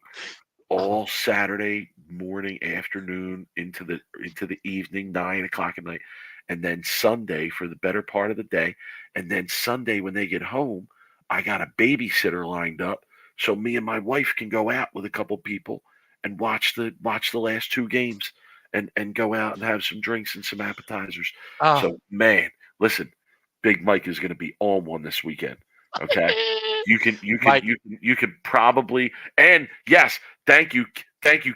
all Saturday morning, afternoon, into the evening, 9 o'clock at night, and then Sunday for the better part of the day, and then Sunday when they get home, I got a babysitter lined up so me and my wife can go out with a couple people and watch the last two games and go out and have some drinks and some appetizers. Ah. So man, listen, Big Mike is going to be on one this weekend. Okay. Mike, You can probably, and yes, thank you,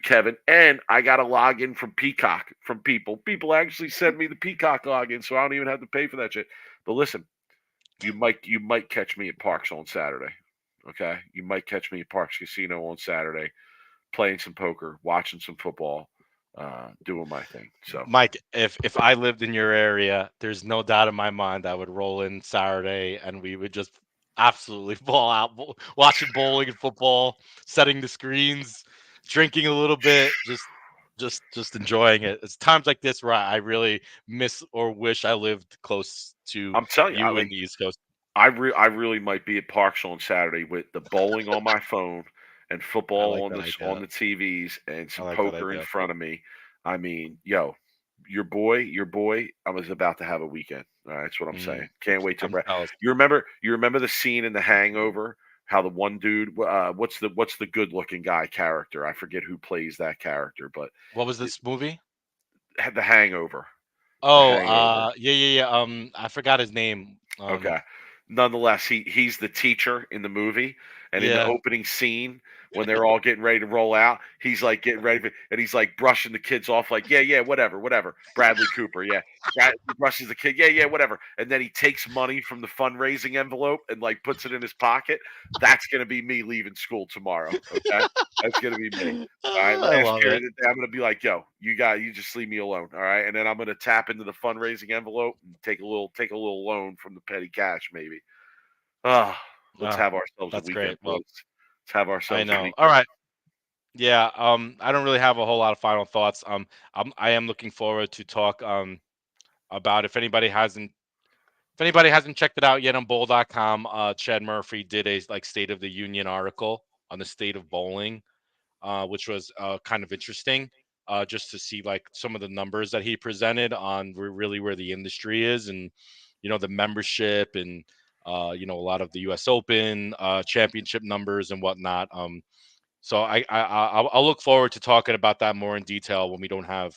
Kevin. And I got a login from Peacock from people. People actually send me the Peacock login, so I don't even have to pay for that shit. But listen, you might catch me at Parks on Saturday. Okay, you might catch me at Parks Casino on Saturday, playing some poker, watching some football. doing my thing. So Mike, if I lived in your area, there's no doubt in my mind I would roll in Saturday and we would just absolutely ball out, watching bowling and football, setting the screens, drinking a little bit, just enjoying it. It's times like this where I really miss or wish I lived close to I'm telling you, you in the East Coast. I really might be at Parks on Saturday with the bowling on my phone and I football like on that on idea. the TVs and I some like that poker in idea. front of me. I mean, yo, your boy, I was about to have a weekend. All right, that's what I'm saying. Can't wait to. I'm jealous. You remember the scene in The Hangover? How the one dude, what's the good looking guy character? I forget who plays that character, but What was this movie? had The Hangover. The Oh, Hangover. yeah. I forgot his name. Okay. Nonetheless, he's the teacher in the movie, and in the Yeah. opening scene, when they're all getting ready to roll out, he's like getting ready, and he's like brushing the kids off, like, yeah, whatever. Bradley Cooper, yeah. He brushes the kid, yeah, whatever. And then he takes money from the fundraising envelope and like puts it in his pocket. That's gonna be me leaving school tomorrow. Okay, that's gonna be me. All right, I last love year it. I'm gonna be like, yo, you just leave me alone. All right. And then I'm gonna tap into the fundraising envelope and take a little loan from the petty cash, maybe. Ah, let's Oh, have ourselves a that's weekend, great. boys. Well, Let's have I ourselves a know. All weekend. right. Yeah. I don't really have a whole lot of final thoughts. I am looking forward to talk about if anybody hasn't checked it out yet on bowl.com, Chad Murphy did a like State of the Union article on the state of bowling, which was kind of interesting. Just to see like some of the numbers that he presented on really where the industry is, and the membership, and a lot of the U.S. Open championship numbers and whatnot. So I'll look forward to talking about that more in detail when we don't have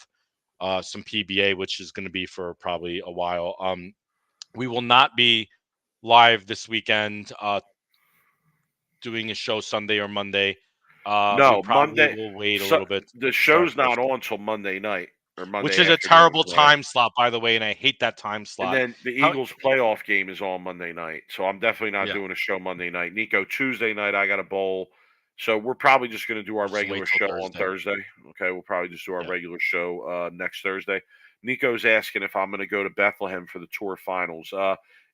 some PBA, which is going to be for probably a while. We will not be live this weekend doing a show Sunday or Monday. We No, probably Monday. will wait a So little bit the to start show's those, not on till Monday night or which Monday is a afternoon. terrible Yeah. time slot, by the way, and I hate that time And slot. then the How? Eagles playoff game is on Monday night. So I'm definitely not Yeah, doing a show Monday night. Nico, Tuesday night, I got a bowl. So we're probably just going to do our just wait regular till show on Thursday. Thursday. Okay. We'll probably just do our Yeah, regular show next Thursday. Nico's asking if I'm going to go to Bethlehem for the tour finals.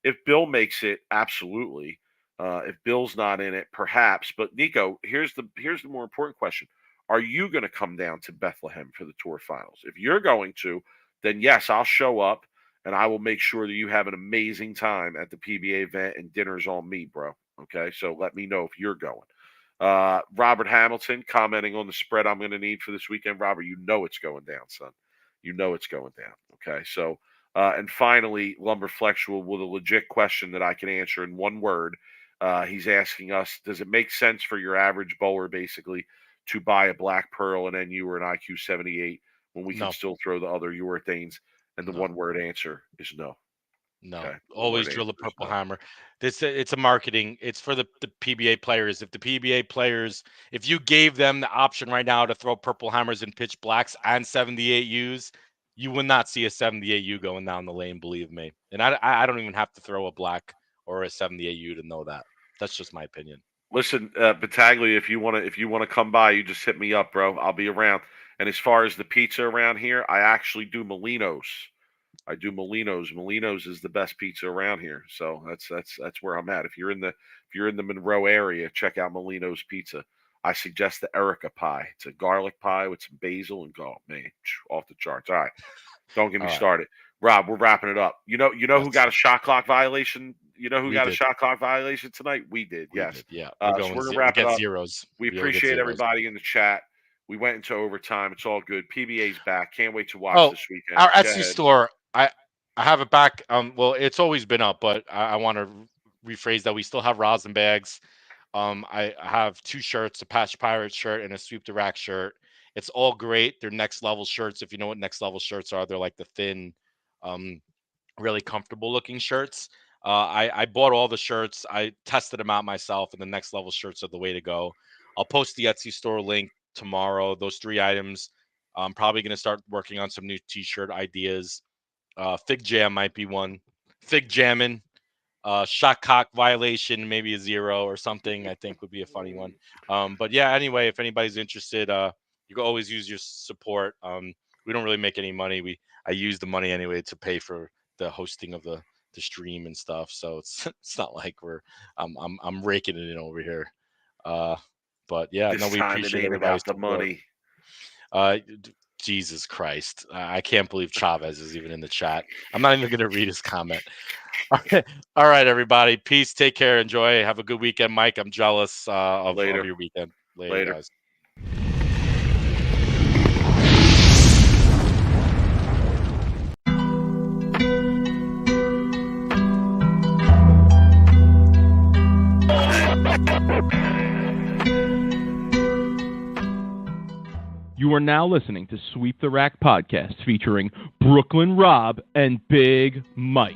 If Bill makes it, absolutely. If Bill's not in it, perhaps. But Nico, here's the more important question. Are you going to come down to Bethlehem for the tour finals? If you're going to, then yes, I'll show up and I will make sure that you have an amazing time at the PBA event and dinner's on me, bro. Okay, so let me know if you're going. Robert Hamilton commenting on the spread I'm going to need for this weekend. Robert, you know it's going down, son. You know it's going down. Okay, so and finally, Lumber Flexual with a legit question that I can answer in one word. He's asking us, does it make sense for your average bowler basically to buy a Black Pearl, an NU, or an IQ 78 when we can no, still throw the other urethanes? And the no. one word answer is no. No, Okay. One always word drill the answer is purple no. hammer. It's a marketing. It's for the PBA players. If the PBA players, if you gave them the option right now to throw purple hammers and pitch blacks and 78 U's, you would not see a 78 U going down the lane. Believe me. And I don't even have to throw a black or a 78 U to know that. That's just my opinion. Listen, Battaglia, if you wanna come by, you just hit me up, bro. I'll be around. And as far as the pizza around here, I actually do Molino's. I do Molino's. Molino's is the best pizza around here. So that's where I'm at. If you're in the Monroe area, check out Molino's Pizza. I suggest the Erica pie. It's a garlic pie with some basil and man, off the charts. All right. Don't get me All right. started. Rob, we're wrapping it up. You know who Yes, got a shot clock violation? You know who we got a did. shot clock violation tonight? We did, We yes. did. Yeah, we're So going. we're gonna We wrap it get up. zeros. We We will get appreciate zeros. everybody in the chat. We went into overtime. It's all good. PBA's back. Can't wait to watch Oh, this weekend. our Go Etsy ahead. store. I have it back. Well, it's always been up, but I want to rephrase that. We still have rosin bags. I have two shirts: a Patch Pirate shirt and a Sweep the Rack shirt. It's all great. They're next level shirts. If you know what next level shirts are, they're like the thin, um, really comfortable looking shirts. I bought all the shirts. I tested them out myself, and the next level shirts are the way to go. I'll post the Etsy store link tomorrow. Those three items. I'm probably going to start working on some new T-shirt ideas. Fig Jam might be one. Fig Jammin', shot cock violation, maybe a zero or something. I think would be a funny one. But yeah, anyway, if anybody's interested, You can always use your support. We don't really make any money. I use the money anyway to pay for the hosting of the stream and stuff. So it's not like I'm raking it in over here. But yeah, This we time it appreciate ain't everybody's about the support. money. Jesus Christ. I can't believe Chavez is even in the chat. I'm not even going to read his comment. All right, everybody. Peace. Take care. Enjoy. Have a good weekend, Mike. I'm jealous of your weekend. Later, guys. You are now listening to Sweep the Rack podcast featuring Brooklyn Rob and Big Mike.